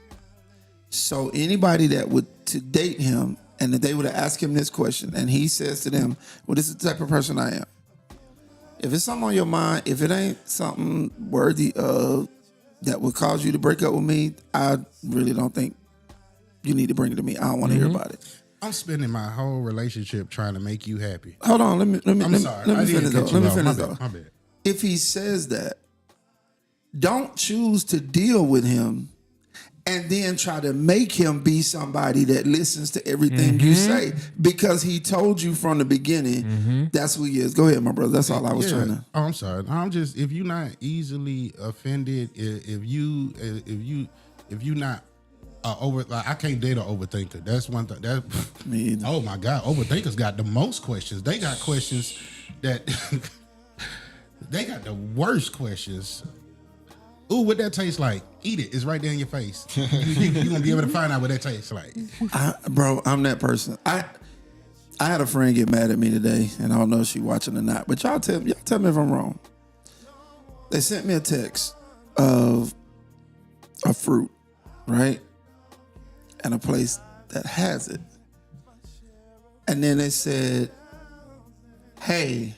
So, anybody that would to date him and that they would have asked him this question and he says to them, well, this is the type of person I am. If it's something on your mind, if it ain't something worthy of that would cause you to break up with me, I really don't think you need to bring it to me. I don't want to hear about it. I'm spending my whole relationship trying to make you happy. Hold on, let me sorry. let I me didn't finish though. cut you Let me off. finish My though. bad, my bad. If he says that, don't choose to deal with him and then try to make him be somebody that listens to everything you say because he told you from the beginning that's who he is. Go ahead, my brother. That's all I was trying to. Oh, I'm sorry. I'm just, if you're not easily offended, if you not over, like, I can't date an overthinker. That's one thing. That Me either. oh my God, overthinkers got the most questions. They got questions that they got the worst questions. Ooh, what that tastes like? Eat it. It's right there in your face. You're gonna be able to find out what that tastes like. Bro, I'm that person. I had a friend get mad at me today, and I don't know if she watching or not. But y'all tell me if I'm wrong. They sent me a text of a fruit, right, and a place that has it, and then they said, "Hey,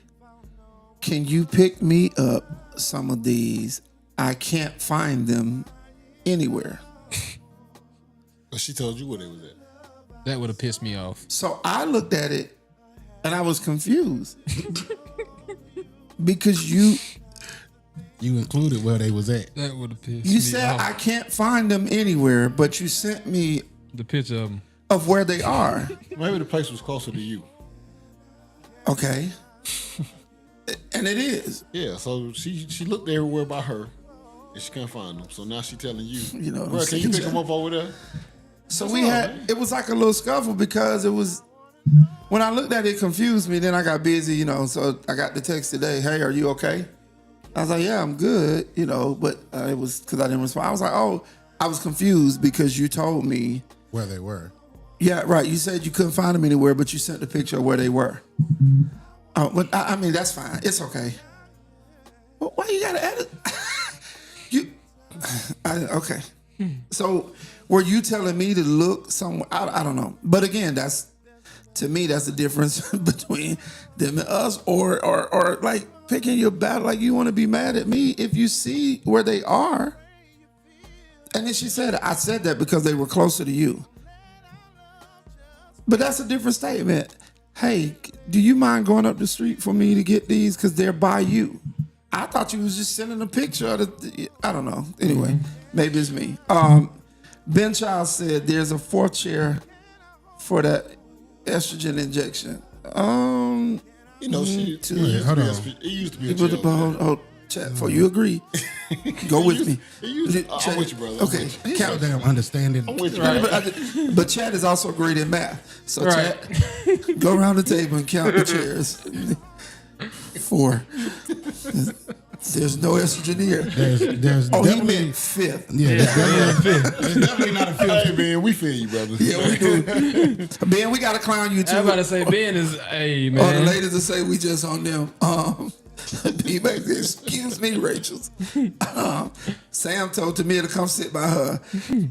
can you pick me up some of these? I can't find them anywhere." But she told you where they was at. That would have pissed me off. So I looked at it and I was confused because you included where they was at. That would have pissed you me said off. I can't find them anywhere, but you sent me The picture of him. of where they are. Maybe the place was closer to you. Okay. And it is. Yeah, so she looked everywhere by her, and she couldn't find them. So now she telling you, You know what bro, I'm can you saying, pick Jack? them up over there? So What's we up, had man? it was like a little scuffle because it was when I looked at it, it confused me. Then I got busy, you know. So I got the text today. Hey, are you okay? I was like, yeah, I'm good, you know. But it was because I didn't respond. I was like, oh, I was confused because you told me Where they were. Yeah, right. You said you couldn't find them anywhere, but you sent the picture of where they were. But I mean, that's fine. It's okay. Well, why you gotta edit? Okay. So, were you telling me to look somewhere? I don't know. But again, to me, that's the difference between them and us, or like picking your battle. Like you want to be mad at me if you see where they are. And then she said, I said that because they were closer to you. But that's a different statement. Hey, do you mind going up the street for me to get these? Because they're by you. I thought you was just sending a picture of I don't know. Anyway, maybe it's me. Ben Child said there's a fourth chair for that estrogen injection. You know, hold on. it used to be a jail. Chat for you agree. Go with me. I'm with you, brother. Okay. He's so damn understanding. I'm with you. Right. But Chad is also great in math. So Right. Chad, go around the table and count the chairs. 4. There's no estrogen here. There's Oh, he definitely, meant 5th. yeah, there's definitely not a fifth. Hey, man, we feel you, brother. Yeah, we do. Ben, we got to clown you too. I'm about to say Ben is, hey Oh, man. the ladies will say we just on them. Excuse me, Rachels. Sam told Tamia to come sit by her.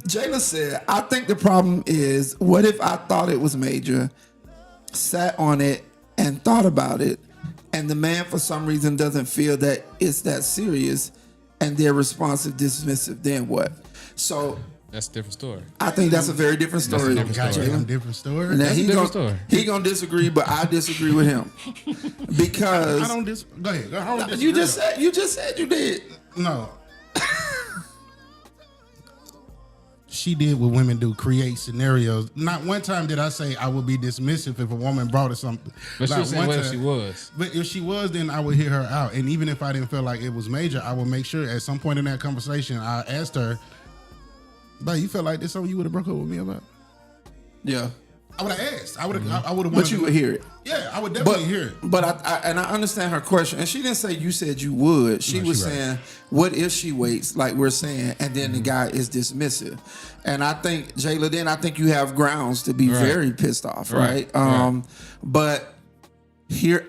Jayla said, I think the problem is, what if I thought it was major, sat on it, and thought about it, and the man for some reason doesn't feel that it's that serious, and they're responsive, dismissive, then what? So That's a different story. I think that's a very different story. Goddamn different story. And That's a he different gonna, story. he gonna disagree, but I disagree with him because I don't go ahead. I don't you disagree. just said you did. No. She did what women do, create scenarios. Not one time did I say I would be dismissive if a woman brought us something. But she Not was saying one what if time. she was. But if she was, then I would hear her out. And even if I didn't feel like it was major, I would make sure at some point in that conversation, I asked her, "But you felt like this something you would have broke up with me about?" Yeah, I would have asked. I would have. but you would hear it. Yeah, I would definitely hear it. But I understand her question, and she didn't say you said you would. She was right. saying, what if she waits, like we're saying, and then the guy is dismissive? And I think Jayla, then I think you have grounds to be very pissed off, right? But here,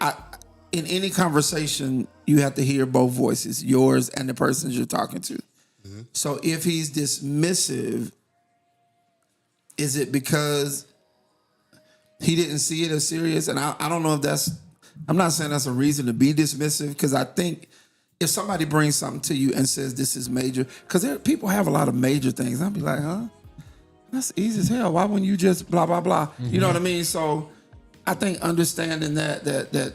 in any conversation, you have to hear both voices, yours and the person you're talking to. So if he's dismissive, is it because he didn't see it as serious? And I don't know if that's, I'm not saying that's a reason to be dismissive, because I think if somebody brings something to you and says this is major, because people have a lot of major things, I'll be like, huh? That's easy as hell. Why wouldn't you just blah, blah, blah? You know what I mean? So I think understanding that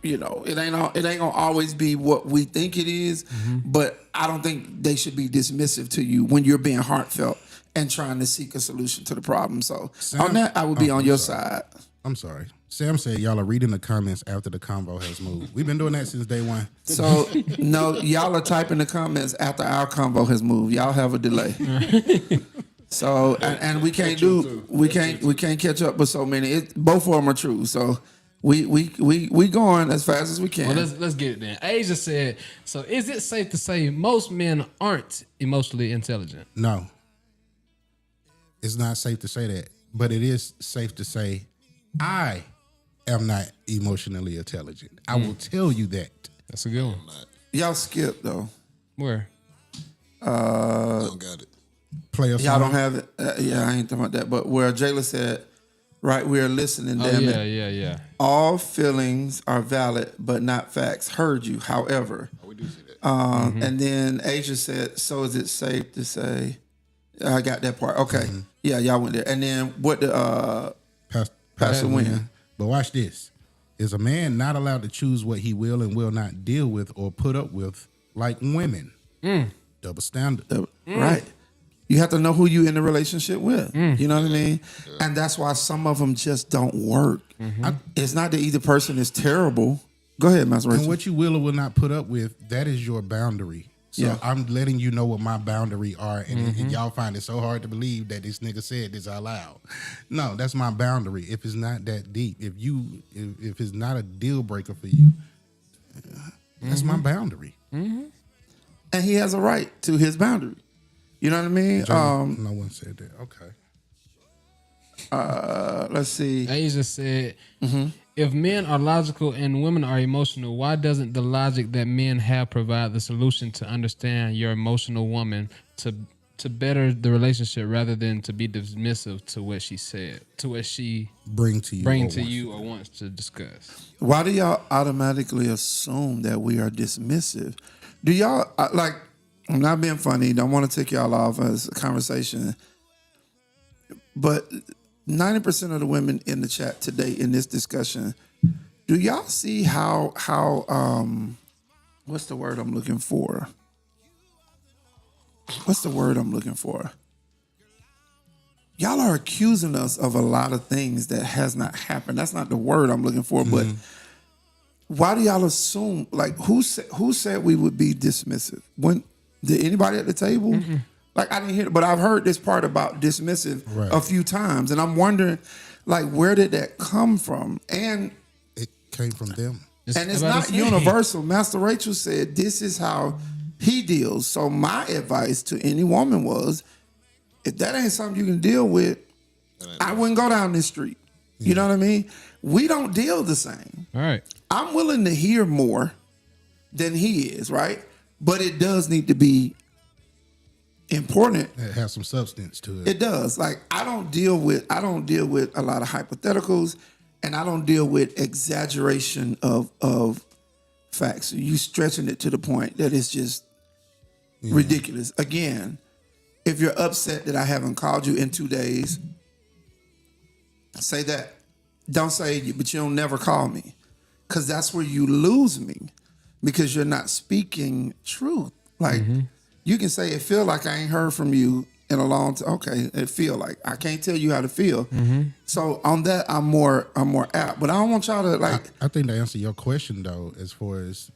you know, it ain't gonna always be what we think it is, but I don't think they should be dismissive to you when you're being heartfelt and trying to seek a solution to the problem. So on that, I would be on your side. I'm sorry. Sam said y'all are reading the comments after the convo has moved. We've been doing that since day one. So no, y'all are typing the comments after our combo has moved. Y'all have a delay. So and we can't catch up with so many. Both of them are true. So we going as fast as we can. Well, let's get it then. Asia said, so is it safe to say most men aren't emotionally intelligent? No. It's not safe to say that, but it is safe to say I am not emotionally intelligent. I will tell you that. That's a good one. Y'all skip though. Where? I don't got it. Play a Y'all song. don't have it. Yeah, I ain't talking about that. But where Jayla said, right, we are listening, Oh, damn yeah, it. yeah. All feelings are valid, but not facts. Heard you, however. We do see that. And then Asia said, so is it safe to say, I got that part. Okay. Yeah, y'all went there. And then what the Pastor Wynn. But watch this. Is a man not allowed to choose what he will and will not deal with or put up with like women? Double standard. Right. You have to know who you in a relationship with. You know what I mean? And that's why some of them just don't work. It's not that either person is terrible. Go ahead, Master And Rachel. what you will or will not put up with, that is your boundary. So Yeah. I'm letting you know what my boundary are, and y'all find it so hard to believe that this nigga said this out loud. No, that's my boundary. If it's not that deep, if it's not a deal breaker for you, that's my boundary. And he has a right to his boundary. You know what I mean? No one said that. Okay. Let's see. Asia said, if men are logical and women are emotional, why doesn't the logic that men have provide the solution to understand your emotional woman to better the relationship rather than to be dismissive to what she said, to what she Bring to you. or wants to discuss? Why do y'all automatically assume that we are dismissive? Do y'all like? I'm not being funny. Don't want to take y'all off as a conversation, but 90% of the women in the chat today in this discussion, do y'all see how what's the word I'm looking for? What's the word I'm looking for? Y'all are accusing us of a lot of things that has not happened. That's not the word I'm looking for, but why do y'all assume, like, who said we would be dismissive? When did anybody at the table? Like, I didn't hear it, but I've heard this part about dismissive a few times, and I'm wondering, like, where did that come from? And It came from them. it's not universal. MasterRachels said this is how he deals. So my advice to any woman was, if that ain't something you can deal with, I wouldn't go down this street. You know what I mean? We don't deal the same. All right. I'm willing to hear more than he is, right? But it does need to be important. It has some substance to it. It does. Like, I don't deal with a lot of hypotheticals, and I don't deal with exaggeration of facts. You stretching it to the point that it's just ridiculous. Again, if you're upset that I haven't called you in 2 days, say that. Don't say, but you don't never call me. Because that's where you lose me. Because you're not speaking truth. Like, you can say, it feel like I ain't heard from you in a long time. Okay, it feel like. I can't tell you how to feel. So on that, I'm more apt. But I don't want y'all to, like... I think to answer your question, though, as far as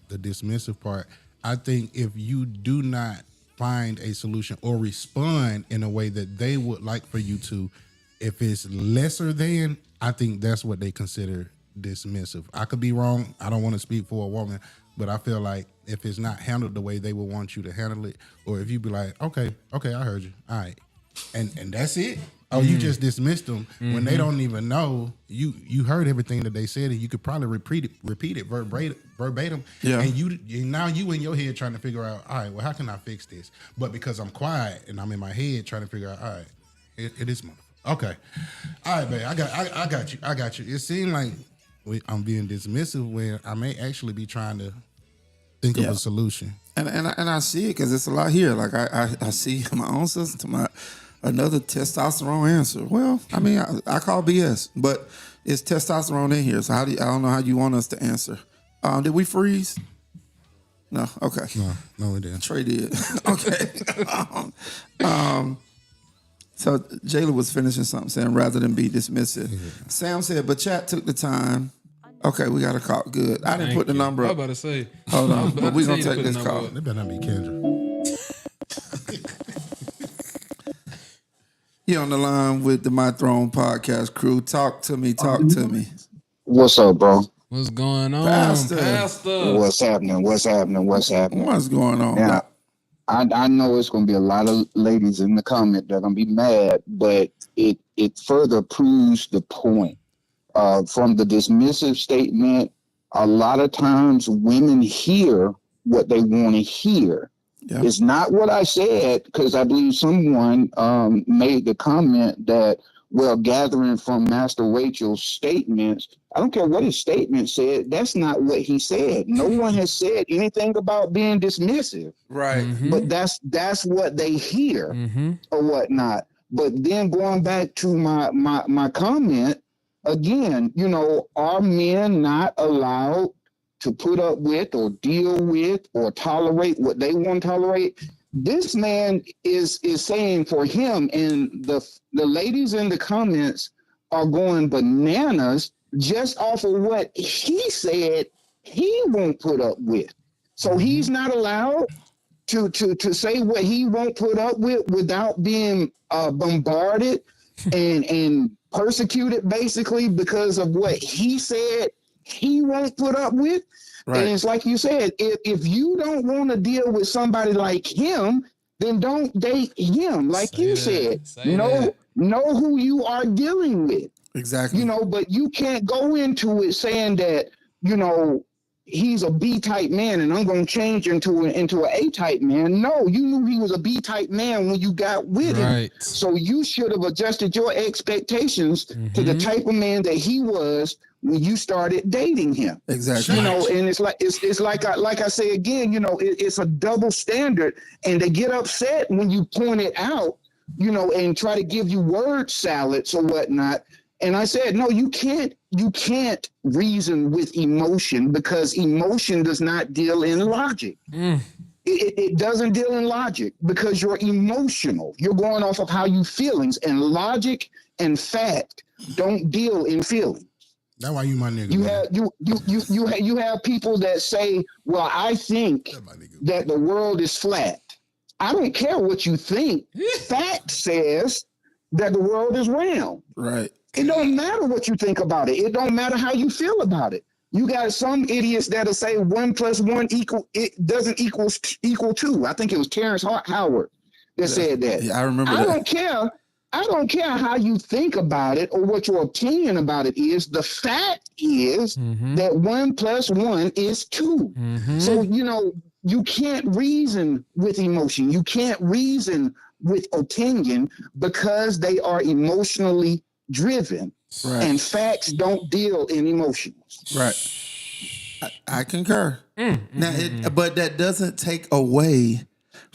the dismissive part, I think if you do not find a solution or respond in a way that they would like for you to, if it's lesser than, I think that's what they consider dismissive. I could be wrong. I don't want to speak for a woman, but I feel like if it's not handled the way they would want you to handle it, or if you be like, okay, I heard you. All right. And that's it. Oh, you just dismissed them when they don't even know you heard everything that they said, and you could probably repeat it verbatim. Yeah. And now you in your head trying to figure out, all right, well, how can I fix this? But because I'm quiet and I'm in my head trying to figure out, all right, it is motherfucker. Okay. All right, babe. I got you. It seemed like I'm being dismissive when I may actually be trying to think of a solution. And I see it because it's a lot here. Like I see my own sister, another testosterone answer. Well, I mean, I call BS, but it's testosterone in here. So I don't know how you want us to answer. Did we freeze? No. Okay. No, we didn't. Trey did. Okay. So Jayla was finishing something saying rather than be dismissive. Sam said, but chat took the time. Okay, we got a call. Good. I didn't put the number I up. was about to say. Hold on, but we're going to take this call. It better not be Kendra. You're on the line with the My Throne podcast crew. Talk to me. What's up, bro? What's going on, Pastor? What's happening? What's going on? Now, I know it's going to be a lot of ladies in the comment that are going to be mad, but it further proves the point. From the dismissive statement, a lot of times women hear what they want to hear. Yeah. It's not what I said, because I believe someone made the comment that, well, gathering from MasterRachels' statements, I don't care what his statement said, that's not what he said. No one has said anything about being dismissive. Right. But that's what they hear or whatnot. But then going back to my comment, again, are men not allowed to put up with or deal with or tolerate what they want to tolerate? This man is saying for him, and the ladies in the comments are going bananas just off of what he said he won't put up with. So he's not allowed to say what he won't put up with without being bombarded and persecuted, basically, because of what he said he won't put up with. Right. And it's like you said, if you don't want to deal with somebody like him, then don't date him. Like Say you that. said, Say that. know who you are dealing with. Exactly. You know, but you can't go into it saying that, you know, he's a B type man and I'm going to change into an A type man. No, you knew he was a B type man when you got with him. Right. So you should have adjusted your expectations to the type of man that he was when you started dating him. Exactly. You know, and it's like I say again, you know, it's a double standard, and they get upset when you point it out, you know, and try to give you word salads or whatnot. And I said, no, you can't reason with emotion, because emotion does not deal in logic. It doesn't deal in logic because you're emotional. You're going off of how you feelings, and logic and fact don't deal in feelings. That's why you my nigga. You have people that say, well, I think that the world is flat. I don't care what you think. Fact says that the world is round. Right. It don't matter what you think about it. It don't matter how you feel about it. You got some idiots that'll say 1 + 1 doesn't equal 2. I think it was Terrence Howard that said that. Yeah, I remember that. I don't care how you think about it or what your opinion about it is. The fact is that 1 + 1 is 2. So, you know, you can't reason with emotion. You can't reason with opinion because they are emotionally driven. Right. And facts don't deal in emotions. Right. I concur. But that doesn't take away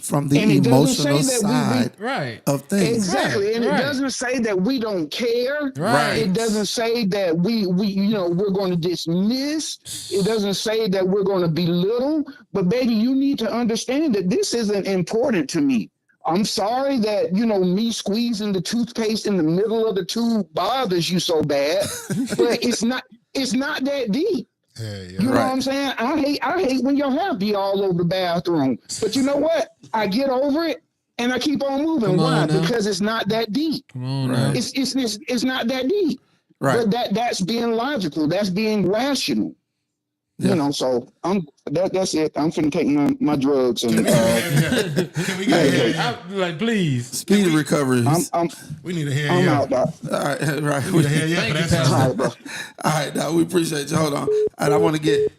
from the emotional side Right. of things. Exactly. Right, And right. it doesn't say that we don't care. Right. It doesn't say that we you know, we're going to dismiss. It doesn't say that we're going to belittle. But baby, you need to understand that this isn't important to me. I'm sorry that, you know, me squeezing the toothpaste in the middle of the tube bothers you so bad, but it's not that deep. You know what I'm saying? I hate when your hair be all over the bathroom. But you know what? I get over it and I keep on moving. Why? Because it's not that deep. Come on now. It's not that deep. Right. But that's being logical. That's being rational. Yeah. You know, so that's it. I'm finna take my drugs and Can we get Like, please. Speedy recovery. we need a hair. I'm out, dog. All right. Right. We need a hair. Yeah, Thank you, for that Pastor. song. All right, bro. All right, now we appreciate you. Hold on. And I want to get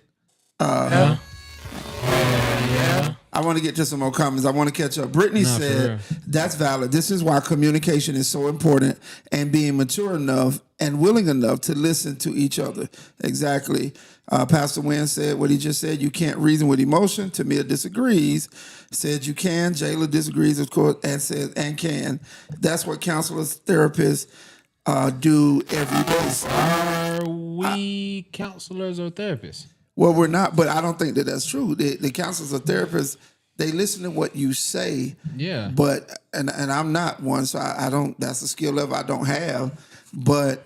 I want to get to some more comments. I want to catch up. Brittany Nah, for said, real. that's valid. This is why communication is so important, and being mature enough and willing enough to listen to each other. Exactly. Pastor Wynn said what he just said. You can't reason with emotion. Tamir disagrees. Said you can. Jayla disagrees, of course, and says and can. That's what counselors, therapists do every day. Are we counselors or therapists? Well, we're not, but I don't think that that's true. The counselors or therapists, they listen to what you say. Yeah. But and I'm not one, so I don't. That's a skill level I don't have. But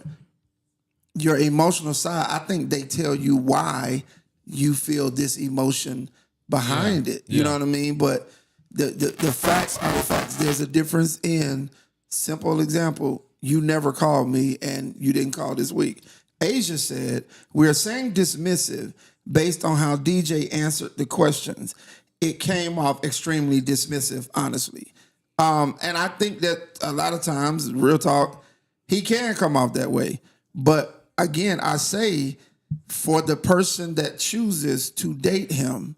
your emotional side, I think they tell you why you feel this emotion behind it. You know what I mean? But the facts are the facts. There's a difference in simple example. You never called me, and you didn't call this week. Asia said, we're saying dismissive based on how DJ answered the questions. It came off extremely dismissive, honestly. And I think that a lot of times, real talk, he can come off that way. But again, I say for the person that chooses to date him,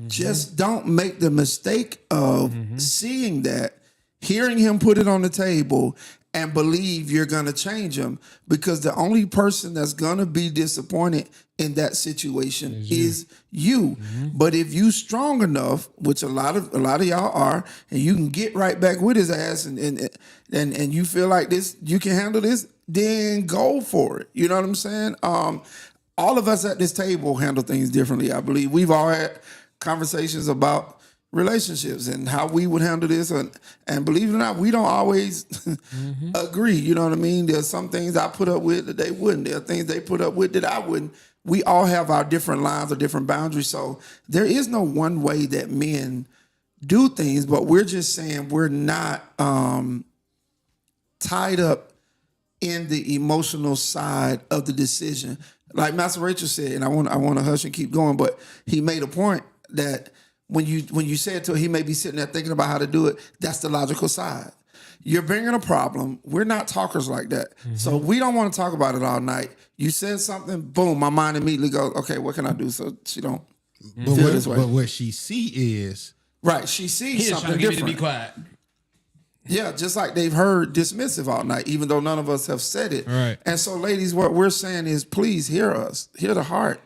just don't make the mistake of seeing that, hearing him put it on the table, and believe you're going to change him, because the only person that's going to be disappointed in that situation is you. But if you strong enough, which a lot of y'all are, and you can get right back with his ass and you feel like this, you can handle this, then go for it. You know what I'm saying? All of us at this table handle things differently. I believe we've all had conversations about relationships and how we would handle this, and believe it or not, we don't always agree. You know what I mean? There's some things I put up with that they wouldn't. There are things they put up with that I wouldn't. We all have our different lines or different boundaries. So there is no one way that men do things, but we're just saying we're not tied up in the emotional side of the decision. Like MasterRachels said, and I want to hush and keep going, but he made a point that when you say it to her, he may be sitting there thinking about how to do it. That's the logical side. You're bringing a problem. We're not talkers like that. So we don't want to talk about it all night. You said something, boom, my mind immediately goes, okay, what can I do so she don't feel this way? But what she see is Right, she sees He's trying something to get me to different. be quiet. Yeah, just like they've heard dismissive all night, even though none of us have said it. Right. And so, ladies, what we're saying is, please hear us. Hear the heart.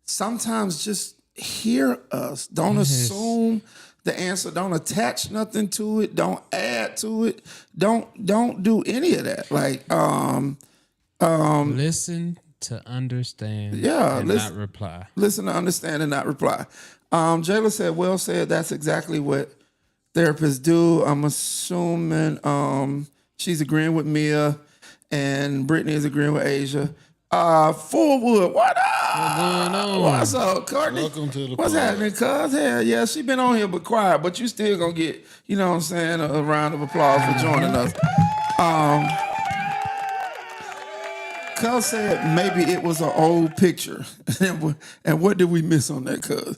Sometimes just hear us. Don't assume the answer. Don't attach nothing to it. Don't add to it. Don't do any of that. Like, Listen to understand Yeah, and listen- not reply. listen to understand and not reply. Jayla said, well said. That's exactly what therapists do. I'm assuming she's agreeing with Mia and Brittany is agreeing with Asia. Fullwood, what up? What's going on? What's up, Courtney? Welcome to the What's pod. happening, cuz? Hell yeah, she been on here but quiet, but you still gonna get, you know what I'm saying, a round of applause for joining us. Cuz said maybe it was an old picture. And what did we miss on that, cuz?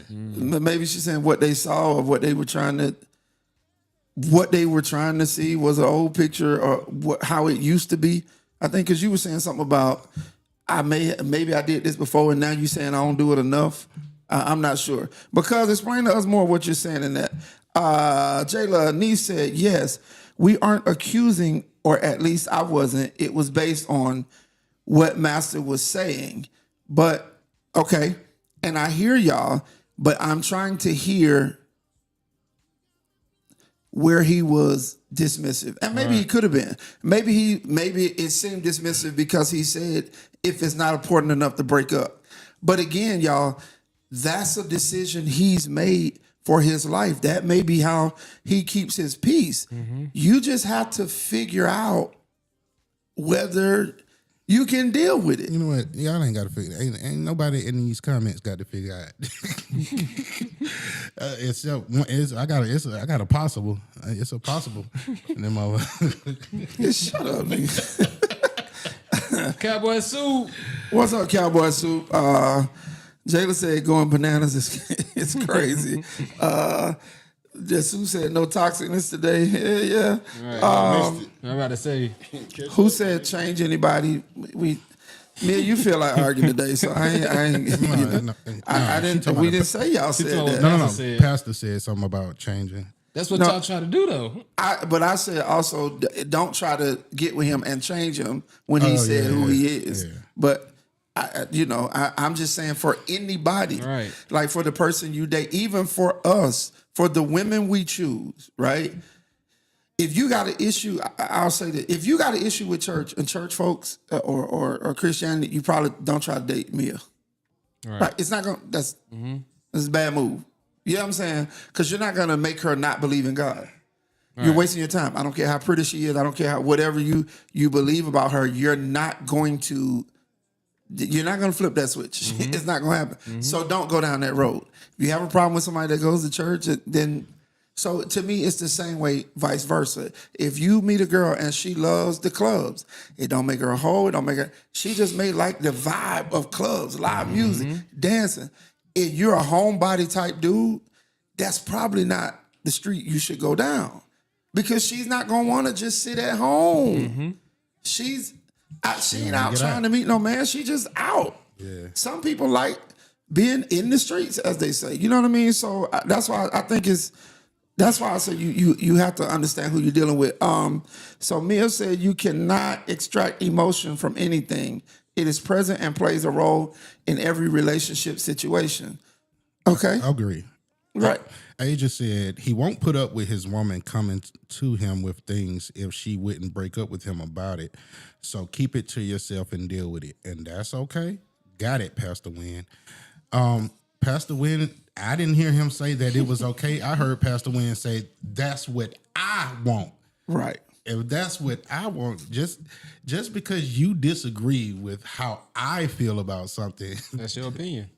Maybe she's saying what they saw or what they were trying to see was an old picture or how it used to be. I think because you were saying something about maybe I did this before and now you saying I don't do it enough. I'm not sure. Because explain to us more what you're saying in that. Jayla Nee said, yes, we aren't accusing, or at least I wasn't. It was based on what Master was saying. But, okay, and I hear y'all, but I'm trying to hear where he was dismissive. And maybe he could have been. Maybe it seemed dismissive because he said if it's not important enough to break up. But again, y'all, that's a decision he's made for his life. That may be how he keeps his peace. You just have to figure out whether you can deal with it. You know what? Y'all ain't got to figure it. Ain't nobody in these comments got to figure out. I got a possible. It's a possible. And then Shut up, nigga. Cowboy suit. What's up, Cowboy Soup? Jayla said going bananas is crazy. Jesus said no toxicness today. Yeah. I'm about to say. Who said change anybody? Mia, you feel like arguing today, so I ain't. I didn't. We didn't say y'all said that. No. said. Pastor said something about changing. That's what y'all try to do, though. But I said also don't try to get with him and change him when he said who he is. Yeah. But I'm just saying for anybody, Right. like for the person you date, even for us, for the women we choose, right? If you got an issue, I'll say that if you got an issue with church and church folks or Christianity, you probably don't try to date Mia. Right? It's not gonna. That's a bad move. You know what I'm saying? Because you're not gonna make her not believe in God. You're wasting your time. I don't care how pretty she is. I don't care whatever you believe about her. You're not going to flip that switch. It's not gonna happen. So don't go down that road. If you have a problem with somebody that goes to church, then so to me it's the same way, vice versa. If you meet a girl and she loves the clubs, it don't make her a hoe. It don't make her. She just may like the vibe of clubs, live music, dancing. If you're a homebody type dude, that's probably not the street you should go down because she's not gonna want to just sit at home. She's she ain't out trying to meet no man. She just out. Yeah. Some people like being in the streets, as they say. You know what I mean? So that's why I think that's why I say you have to understand who you're dealing with. So Mia said you cannot extract emotion from anything. It is present and plays a role in every relationship situation. Okay? I agree. Right. Aja said he won't put up with his woman coming to him with things if she wouldn't break up with him about it. So keep it to yourself and deal with it. And that's okay. Got it, Pastor Wynn. Pastor Wynn, I didn't hear him say that it was okay. I heard Pastor Wynn say, that's what I want. Right. If that's what I want, just because you disagree with how I feel about something, That's your opinion.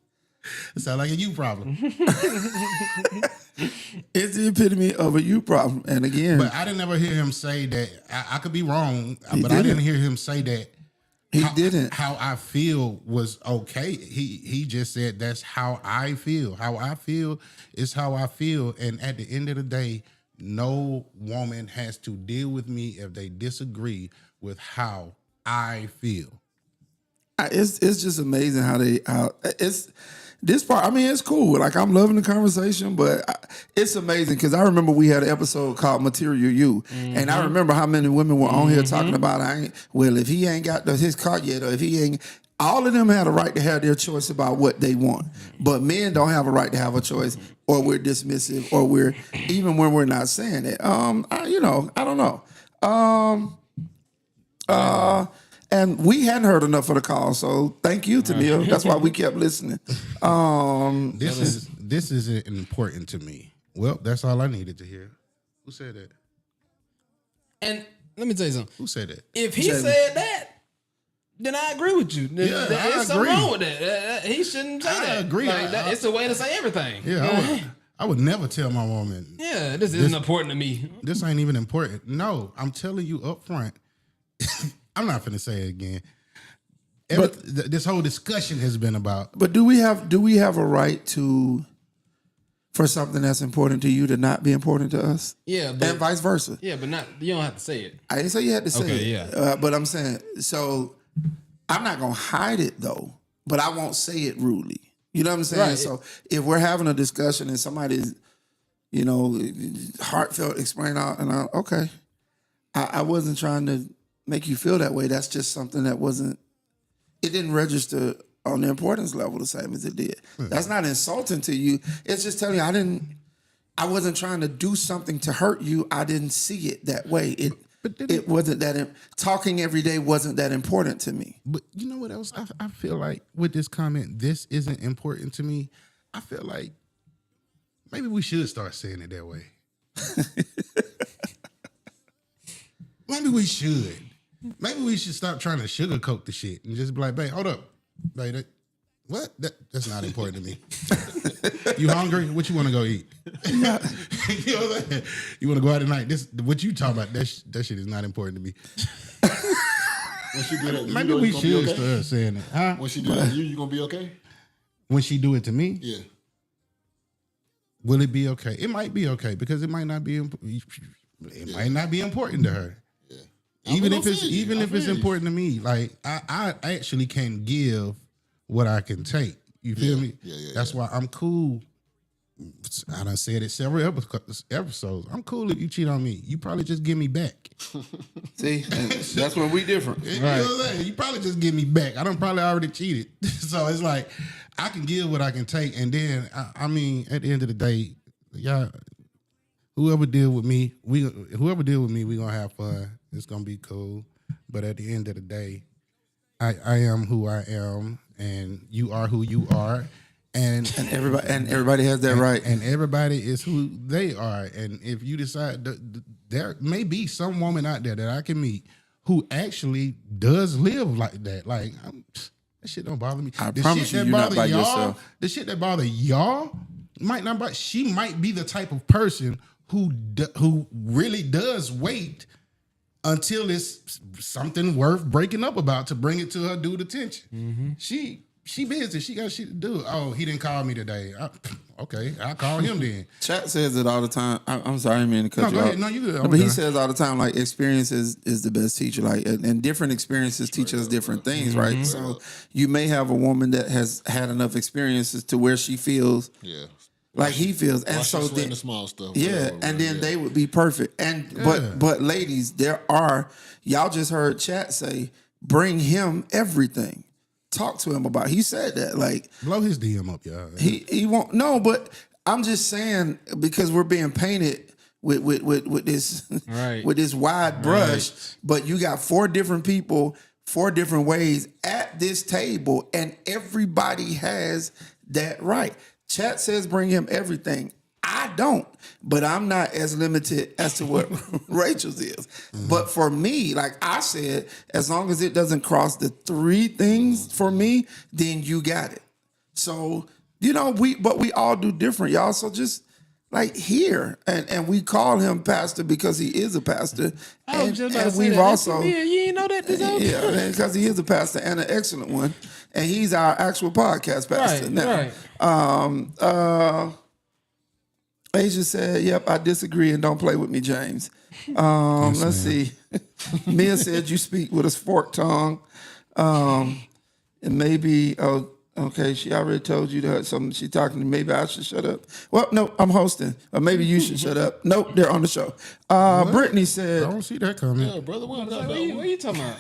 it sounds like a you problem. It's the epitome of a you problem. And again, But I didn't ever hear him say that. I could be wrong, but I didn't. didn't hear him say that He didn't. How I feel was okay. He just said that's how I feel. How I feel is how I feel. And at the end of the day, no woman has to deal with me if they disagree with how I feel. It's just amazing how it's this part. I mean, it's cool. Like, I'm loving the conversation, but it's amazing because I remember we had an episode called Material You, and I remember how many women were on here talking about, if he ain't got his car yet, or if he ain't. All of them had a right to have their choice about what they want, but men don't have a right to have a choice, or we're dismissive, or we're even when we're not saying it. I don't know. And we hadn't heard enough of the call, so thank you, Tamil. That's why we kept listening. This is important to me. Well, that's all I needed to hear. Who said that? And let me tell you something. Who said that? If he said that, then I agree with you. There's something wrong with that. He shouldn't say that. I agree. It's a way to say everything. Yeah, I would never tell my woman. Yeah, this isn't important to me. This ain't even important. No, I'm telling you up front. I'm not finna say it again. This whole discussion has been about. But do we have a right for something that's important to you to not be important to us? Yeah, but, and vice versa. Yeah, but you don't have to say it. I didn't say you had to say it. Yeah. But I'm saying, so I'm not gonna hide it though, but I won't say it rudely. You know what I'm saying? Right. So if we're having a discussion and somebody's, heartfelt explain out, and I wasn't trying to make you feel that way. That's just something that it didn't register on the importance level the same as it did. That's not insulting to you. It's just telling you I wasn't trying to do something to hurt you. I didn't see it that way. It wasn't that talking every day wasn't that important to me. But you know what else? I feel like with this comment, this isn't important to me. I feel like maybe we should start saying it that way. Maybe we should. Maybe we should stop trying to sugarcoat the shit and just be like, babe, hold up. Babe, what? That's not important to me. You hungry? What you want to go eat? You know what I'm saying? You want to go out tonight? What you talking about, that shit is not important to me. When she do that, maybe we should start saying it. Huh? When she do that, you gonna be okay? When she do it to me? Yeah. Will it be okay? It might be okay because it might not be. Might not be important to her. Even if it's important to me, like I actually can give what I can take. You feel me? Yeah. That's why I'm cool. I done said it several episodes. I'm cool if you cheat on me. You probably just give me back. See, that's when we different. You know what I'm saying? You probably just give me back. I done probably already cheated. So it's like I can give what I can take, and then I mean, at the end of the day, y'all, whoever deal with me, we gonna have fun. It's gonna be cool. But at the end of the day, I am who I am, and you are who you are, and everybody has that right. And everybody is who they are. And if you decide there may be some woman out there that I can meet who actually does live like that. Like that shit don't bother me. I promise you're not by yourself. The shit that bother y'all might not bother. She might be the type of person who really does wait until it's something worth breaking up about to bring it to her dude attention. Mm-hmm. She busy. She got shit to do. Oh, he didn't call me today. Okay, I'll call him then. Chat says it all the time. I'm sorry, I didn't mean to cut you off. Ahead. No, you good. But he says all the time, like, experience is the best teacher. Like, and different experiences teach us different things, right? Mm-hmm. So you may have a woman that has had enough experiences to where she feels like he feels, and so then the small stuff. And then they would be perfect. And but ladies, y'all just heard Chat say, bring him everything. Talk to him about. He said that, like, blow his DM up, y'all. He won't. No, but I'm just saying because we're being painted with this with this wide brush. Right. But you got 4 different people, 4 different ways at this table, and everybody has that right. Chat says bring him everything. I don't, but I'm not as limited as to what Rachel's is. Mm-hmm. But for me, like I said, as long as it doesn't cross the 3 things for me, then you got it. So, we all do different, y'all. So just like here, and we call him pastor because he is a pastor. I was just about to say we've that. also, Yeah, you ain't know that this episode? yeah, because he is a pastor and an excellent one, and he's our actual podcast pastor now. Right. Asia said, "Yep, I disagree and don't play with me, James." Let's see. Mia said, "You speak with a forked tongue," and maybe. Oh, okay. She already told you that something. She talking to me. Maybe I should shut up. Well, no, I'm hosting. Or maybe you should shut up. Nope, they're on the show. Brittany I said, don't see that coming. Yeah, brother, what What about are you talking about?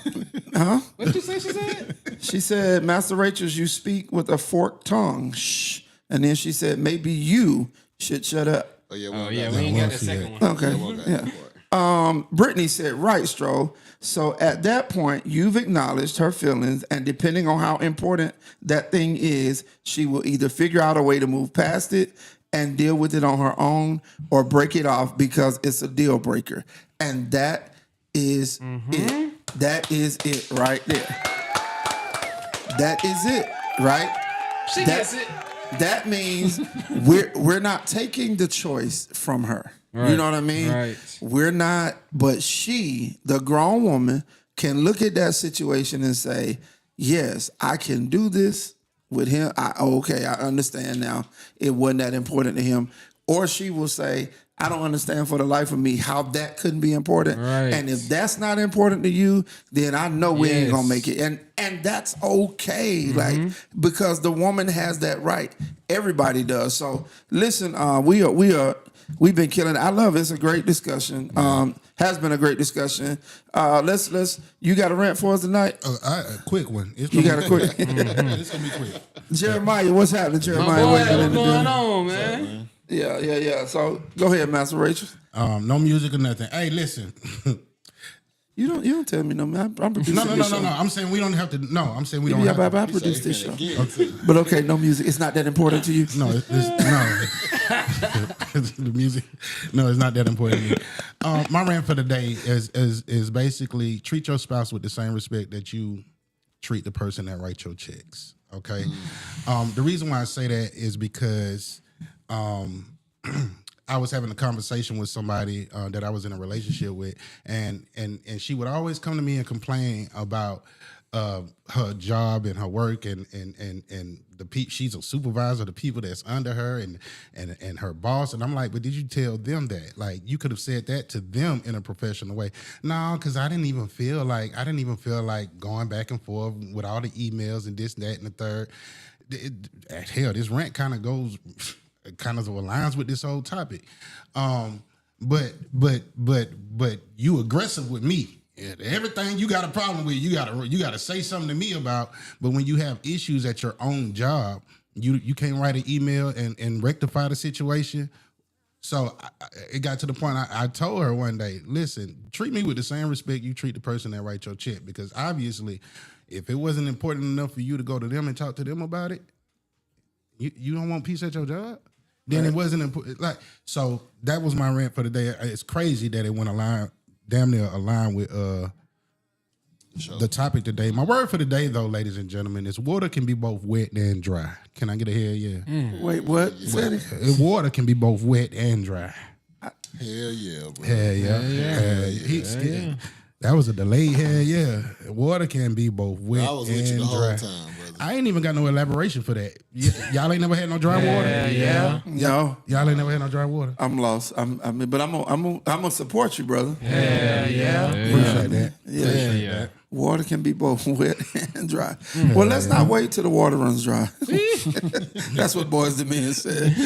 "Huh?" What did you say she said? She said, "MasterRachels, you speak with a forked tongue." Shh. And then she said, "Maybe you should shut up." Oh, yeah, Oh, yeah, we ain't got the second one. Okay. Yeah. Brittany said, "Right, Stro. So at that point, you've acknowledged her feelings, and depending on how important that thing is, she will either figure out a way to move past it and deal with it on her own, or break it off because it's a deal breaker." And that is it. That is it right there. That is it, right? She gets it. That means we're not taking the choice from her. You know what I mean? Right. We're not, but she, the grown woman, can look at that situation and say, yes, I can do this with him. Okay, I understand now. It wasn't that important to him. Or she will say, I don't understand for the life of me how that couldn't be important. Right. And if that's not important to you, then I know we ain't gonna Yes. make it. And that's okay. Like, because the woman has that right. Everybody does. So listen, we've been killing it. I love it. It's a great discussion. Has been a great discussion. Let's you got a rant for us tonight? A quick one. It's You gonna got a be quick It's gonna be quick. Jeremiah, what's happening, My Jeremiah? boy, What's what's going on, man? Yeah. So go ahead, MasterRachels. No music or nothing. Hey, listen. You don't tell me no, man. I'm producing No. this show. I'm saying we don't have to. No, I'm saying we don't Yeah, have but to. I produced this show. Okay. But okay, no music. It's not that important to you. No, no. The music. No, it's not that important to me. My rant for the day is basically treat your spouse with the same respect that you treat the person that writes your checks. Okay. The reason why I say that is because I was having a conversation with somebody that I was in a relationship with, and she would always come to me and complain about her job and her work and the she's a supervisor, the people that's under her and her boss. And I'm like, but did you tell them that? Like, you could have said that to them in a professional way. No, because I didn't even feel like going back and forth with all the emails and this, that, and the third. Hell, this rant kind of aligns with this whole topic. But you aggressive with me. Everything you got a problem with, you gotta say something to me about. But when you have issues at your own job, you can't write an email and rectify the situation. So it got to the point I told her one day, listen, treat me with the same respect you treat the person that writes your check, because obviously, if it wasn't important enough for you to go to them and talk to them about it, you don't want peace at your job. Then it wasn't important. Like, so that was my rant for the day. It's crazy that it went damn near aligned with the topic today. My word for the day, though, ladies and gentlemen, is water can be both wet and dry. Can I get a hell yeah? Wait, what? Water can be both wet and dry. Hell yeah, bro. Hell yeah. That was a delayed hell yeah. Water can be both wet I was with you and the whole dry. time, brother. I ain't even got no elaboration for that. Y'all ain't never had no dry water? Yeah. No, Y'all ain't never had no dry water? I'm lost. But I'm gonna support you, brother. Yeah. Appreciate that. Yeah. Water can be both wet and dry. Well, let's not wait till the water runs dry. That's what Boys to Men said.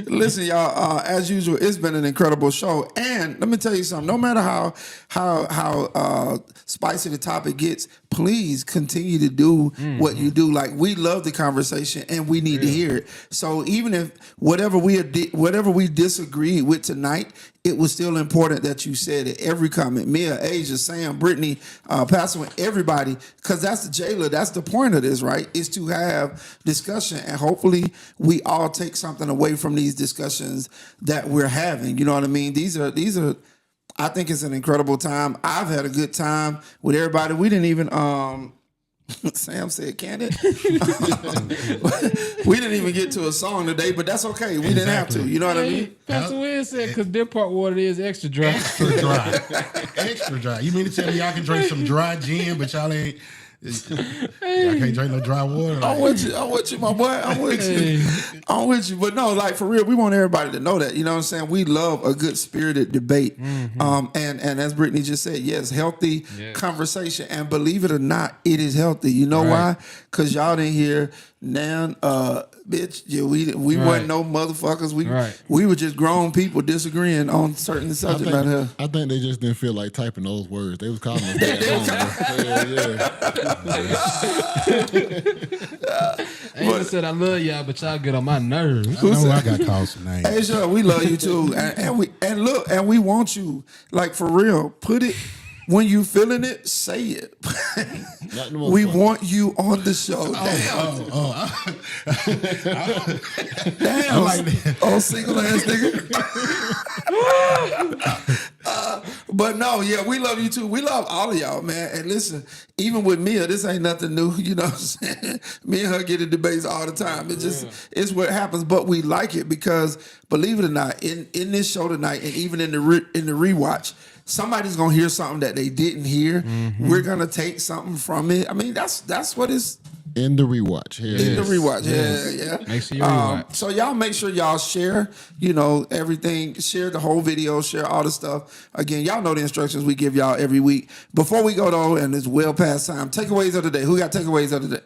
Listen, y'all. As usual, it's been an incredible show. And let me tell you something. No matter how spicy the topic gets, please continue to do what you do. Like, we love the conversation and we need to hear it. So even if whatever we disagree with tonight, it was still important that you said it. Every comment, Mia, Asia, Sam, Brittany, Pastor, everybody, because that's the jailer. That's the point of this, right? Is to have discussion, and hopefully we all take something away from these discussions that we're having. You know what I mean? These are. I think it's an incredible time. I've had a good time with everybody. We didn't even Sam said, "Can it?" We didn't even get to a song today, but that's okay. We didn't have to. You know what I mean? Pastor Will said, because their part water is extra dry. Extra dry. Extra dry. You mean to tell me y'all can drink some dry gin, but y'all ain't... Y'all can't drink no dry water? I'm with you, my boy. I'm with you. I'm with you. But no, like for real, we want everybody to know that. You know what I'm saying? We love a good spirited debate. And as Brittany just said, yes, healthy conversation. And believe it or not, it is healthy. You know why? Because y'all didn't hear Nan, bitch. Yeah, we wasn't no motherfuckers. We were just grown people disagreeing on certain subjects about her. I think they just didn't feel like typing those words. They was calling us that. Angel said, "I love y'all, but y'all get on my nerves." I know I got called some names. Hey, sure, we love you too, and we want you, like for real. Put it when you feeling it, say it. We want you on the show. Damn, like single ass nigga. But no, yeah, we love you too. We love all of y'all, man. And listen, even with Mia, this ain't nothing new. You know what I'm saying? Me and her get in debates all the time. It's just, it's what happens. But we like it because, believe it or not, in this show tonight, and even in the rewatch, somebody's gonna hear something that they didn't hear. We're gonna take something from it. I mean, that's what it's. In the rewatch. In the rewatch, yeah. Make sure you rewatch. So y'all make sure y'all share, everything. Share the whole video, share all the stuff. Again, y'all know the instructions we give y'all every week. Before we go though, and it's well past time, takeaways of the day. Who got takeaways of the day?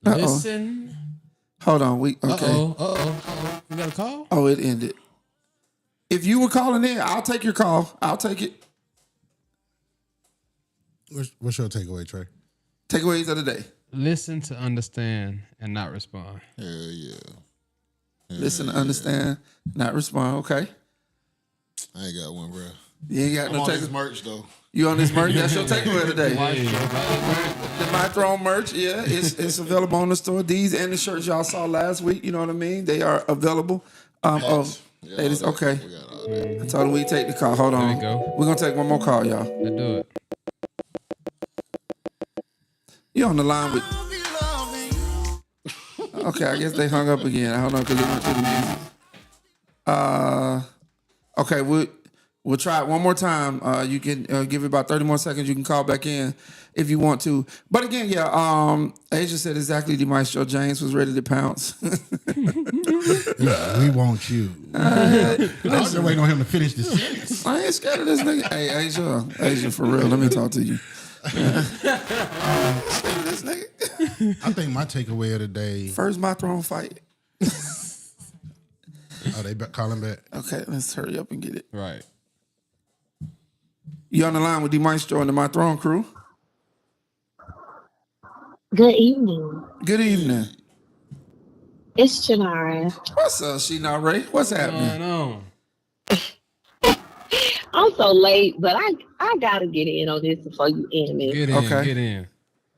Listen. Hold on, we okay. You got a call? Oh, it ended. If you were calling in, I'll take your call. I'll take it. What's your takeaway, Trey? Takeaways of the day. Listen to understand and not respond. Hell yeah. Listen to understand, not respond. Okay. I ain't got one, bro. You ain't got I'm no on this takeaway. merch though. You on this merch? That's your takeaway today. The My Throne merch, yeah, it's available on the store. These and the shirts y'all saw last week, you know what I mean? They are available. It is okay. I told him we take the call. Hold on. There we go. We're gonna take one more call, y'all. Let's do it. You on the line with? Okay, I guess they hung up again. I don't know because they went to the music. Okay, we'll try it one more time. You can give it about 30 more seconds. You can call back in if you want to. But again, Asia said exactly. DeMaestro James was ready to pounce. We want you. I was waiting on him to finish the sentence. I ain't scared of this nigga. Hey, Asia, for real. Let me talk to you. This nigga. I think my takeaway of the day. First My Throne fight. Oh, they calling back. Okay, let's hurry up and get it. Right. You on the line with DeMaestro and the My Throne crew? Good evening. Good evening. It's Janara. What's up, Sheena Ray? What's happening? on? I'm so late, but I gotta get in on this before you end it. Get in. Okay. Get in.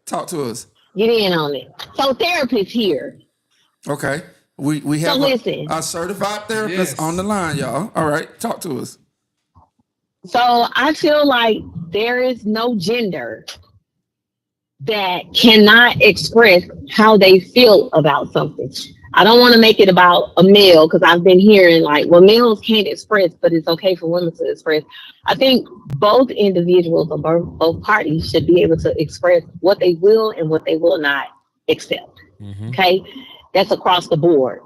Talk to us. Get in on it. So therapist here. Okay. We have listen. a certified therapist on the line, y'all. All right. Talk to us. So I feel like there is no gender that cannot express how they feel about something. I don't want to make it about a male because I've been hearing like, well, males can't express, but it's okay for women to express. I think both individuals or both parties should be able to express what they will and what they will not accept. Okay, that's across the board,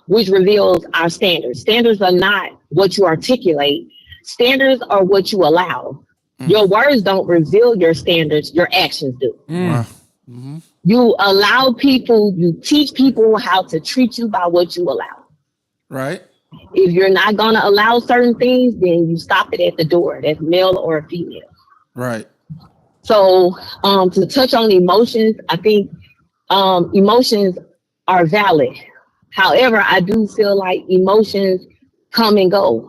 which reveals our standards. Standards are not what you articulate. Standards are what you allow. Your words don't reveal your standards. Your actions do. You allow people, you teach people how to treat you by what you allow. Right. If you're not going to allow certain things, then you stop it at the door. That's male or female. Right. So to touch on emotions, I think emotions are valid. However, I do feel like emotions come and go.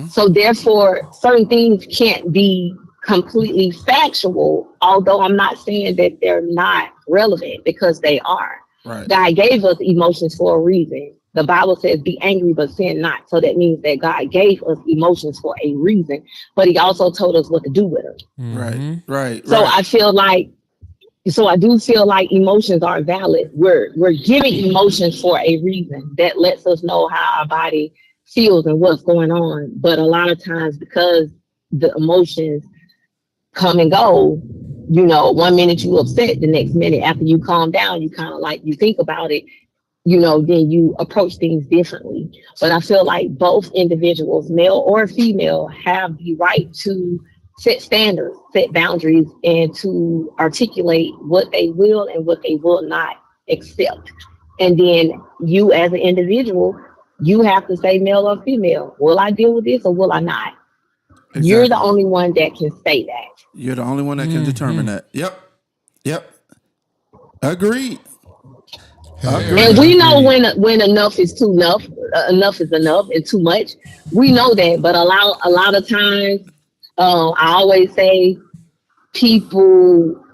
So therefore, certain things can't be completely factual, although I'm not saying that they're not relevant because they are. Right. God gave us emotions for a reason. The Bible says, be angry, but sin not. So that means that God gave us emotions for a reason, but he also told us what to do with them. Right. So I do feel like emotions are valid. We're giving emotions for a reason that lets us know how our body feels and what's going on. But a lot of times, because the emotions come and go, 1 minute you upset, the next minute after you calm down, you kind of like, you think about it, then you approach things differently. But I feel like both individuals, male or female, have the right to set standards, set boundaries, and to articulate what they will and what they will not accept. And then you as an individual, you have to say, male or female, will I deal with this or will I not? Exactly. You're the only one that can say that. You're the only one that can determine that. Yep. Agreed. And we know when enough is too enough, enough is enough, and too much. We know that, but a lot of times, I always say, people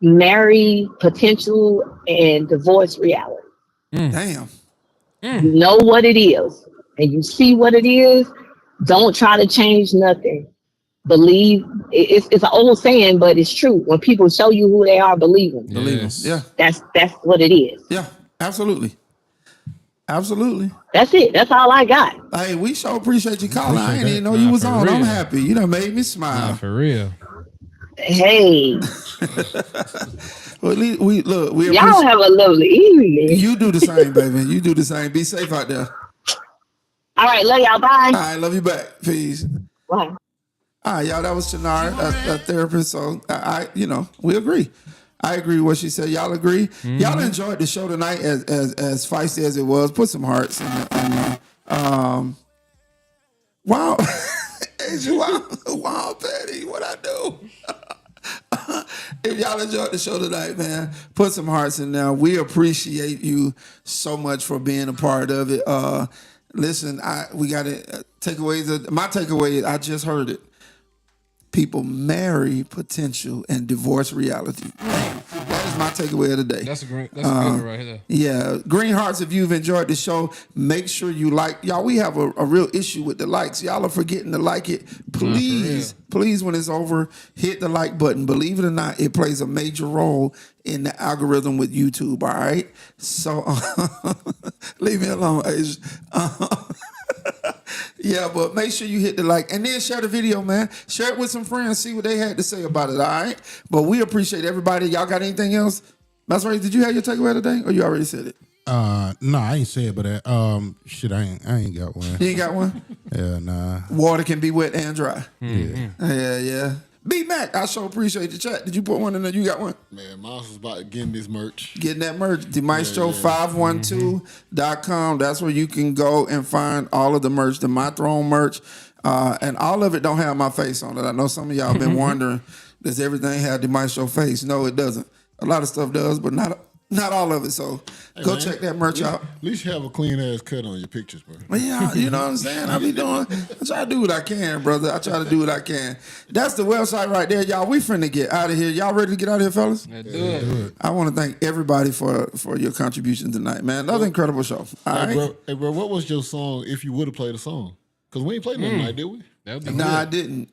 marry potential and divorce reality. Damn. You know what it is, and you see what it is. Don't try to change nothing. Believe it's an old saying, but it's true. When people show you who they are, believe them. Believe them. Yeah. That's what it is. Yeah. Absolutely. That's it. That's all I got. Hey, we sure appreciate you calling. I didn't even know you was on. real. I'm happy. You done made me smile. For real. Hey, Well, at least we y'all have a lovely evening. You do the same, baby. You do the same. Be safe out there. All right, love y'all. Bye. All right, love you back. Peace. Bye. All right, y'all. That was Shanara, a therapist. So we agree. I agree with what she said. Y'all agree? Y'all enjoyed the show tonight as feisty as it was. Put some hearts in the wow. Wow, Patty, what I do? If y'all enjoyed the show tonight, man, put some hearts in there. We appreciate you so much for being a part of it. Listen, we got takeaways. My takeaway, I just heard it. People marry potential and divorce reality. That is my takeaway of the day. That's a good one right here. Yeah. Green Hearts, if you've enjoyed the show, make sure you like. Y'all, we have a real issue with the likes. Y'all are forgetting to like it. Please, when it's over, hit the like button. Believe it or not, it plays a major role in the algorithm with YouTube, all right? So, leave me alone, Asia. Yeah, but make sure you hit the like and then share the video, man. Share it with some friends, see what they had to say about it, all right? But we appreciate everybody. Y'all got anything else? MasterRachels, did you have your takeaway today or you already said it? No, I ain't said, but shit, I ain't got one. You ain't got one? Yeah, nah. Water can be wet and dry. Yeah. Yeah. B-Mac, I sure appreciate the chat. Did you put one in there? You got one? Man, Miles was about getting this merch. Getting that merch. dmgmasterrachels.com. That's where you can go and find all of the merch, the My Throne merch. And all of it don't have my face on it. I know some of y'all been wondering, does everything have the Maestro face? No, it doesn't. A lot of stuff does, but not all of it. So go check that merch out. At least you have a clean ass cut on your pictures, bro. But yeah, you know what I'm saying? I try to do what I can, brother. I try to do what I can. That's the website right there, y'all. We finna get out of here. Y'all ready to get out of here, fellas? Yeah, do it. I want to thank everybody for your contribution tonight, man. Another incredible show. All right. Hey, bro, what was your song if you would have played a song? Because we ain't played that night, did we? No, I didn't.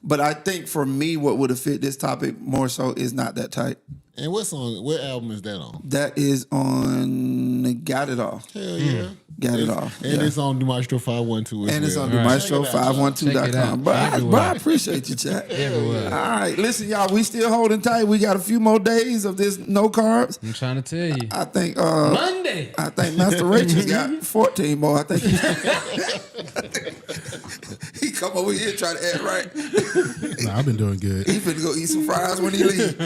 But I think for me, what would have fit this topic more so is Not That Tight. And what album is that on? That is on Got It All. Hell yeah. Got It All. And it's on Maestro 512 as And it's on well. dmglob512.com. But I appreciate you, chat. All right. Listen, y'all, we still holding tight. We got a few more days of this no carbs. I'm trying to tell you. I think Monday. I think MasterRachels got 14 more. I think he come over here trying to act right. Nah, I've been doing good. He finna go eat some fries when he leave.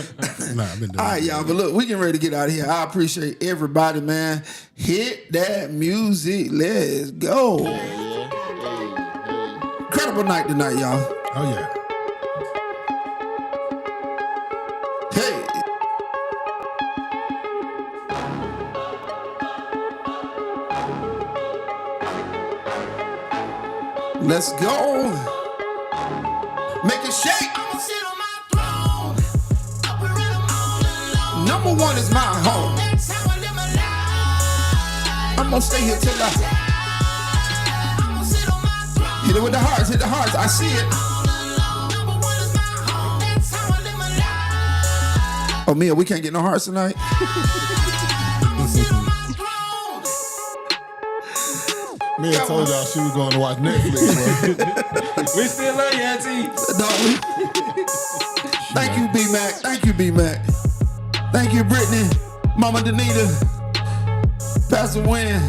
Nah, I've been doing All right, good. y'all. But look, we getting ready to get out of here. I appreciate everybody, man. Hit that music. Let's go. Incredible night tonight, y'all. Oh, yeah. Hey. Let's go. Make it shake. I'ma sit on my throne. Up and rhythm all alone. Number one is my home. That's how I live my life. I'm gonna stay here till I hit it with the hearts, hit the hearts. I see it. Oh, Mia, we can't get no hearts tonight. Mia told y'all she was going to watch Netflix, bro. We still love you, Auntie. Don't we? Thank you, B-Mac. Thank you, B-Mac. Thank you, Brittany. Mama Danita. Pastor Wynn.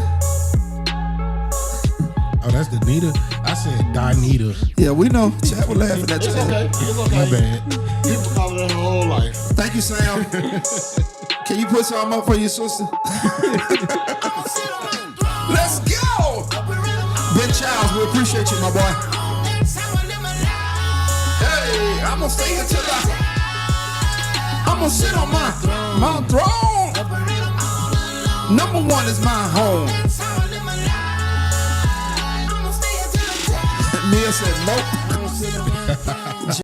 Oh, that's the Nita. I said Donita. Yeah, we know. Chat was laughing at you. It's okay. It's okay. My bad. People call it her whole life. Thank you, Sam. Can you put something up for your sister? Let's go! Ben Childs, we appreciate you, my boy. Hey, I'm gonna stay here till I'm gonna sit on my throne. Number one is my home. Mia said nope.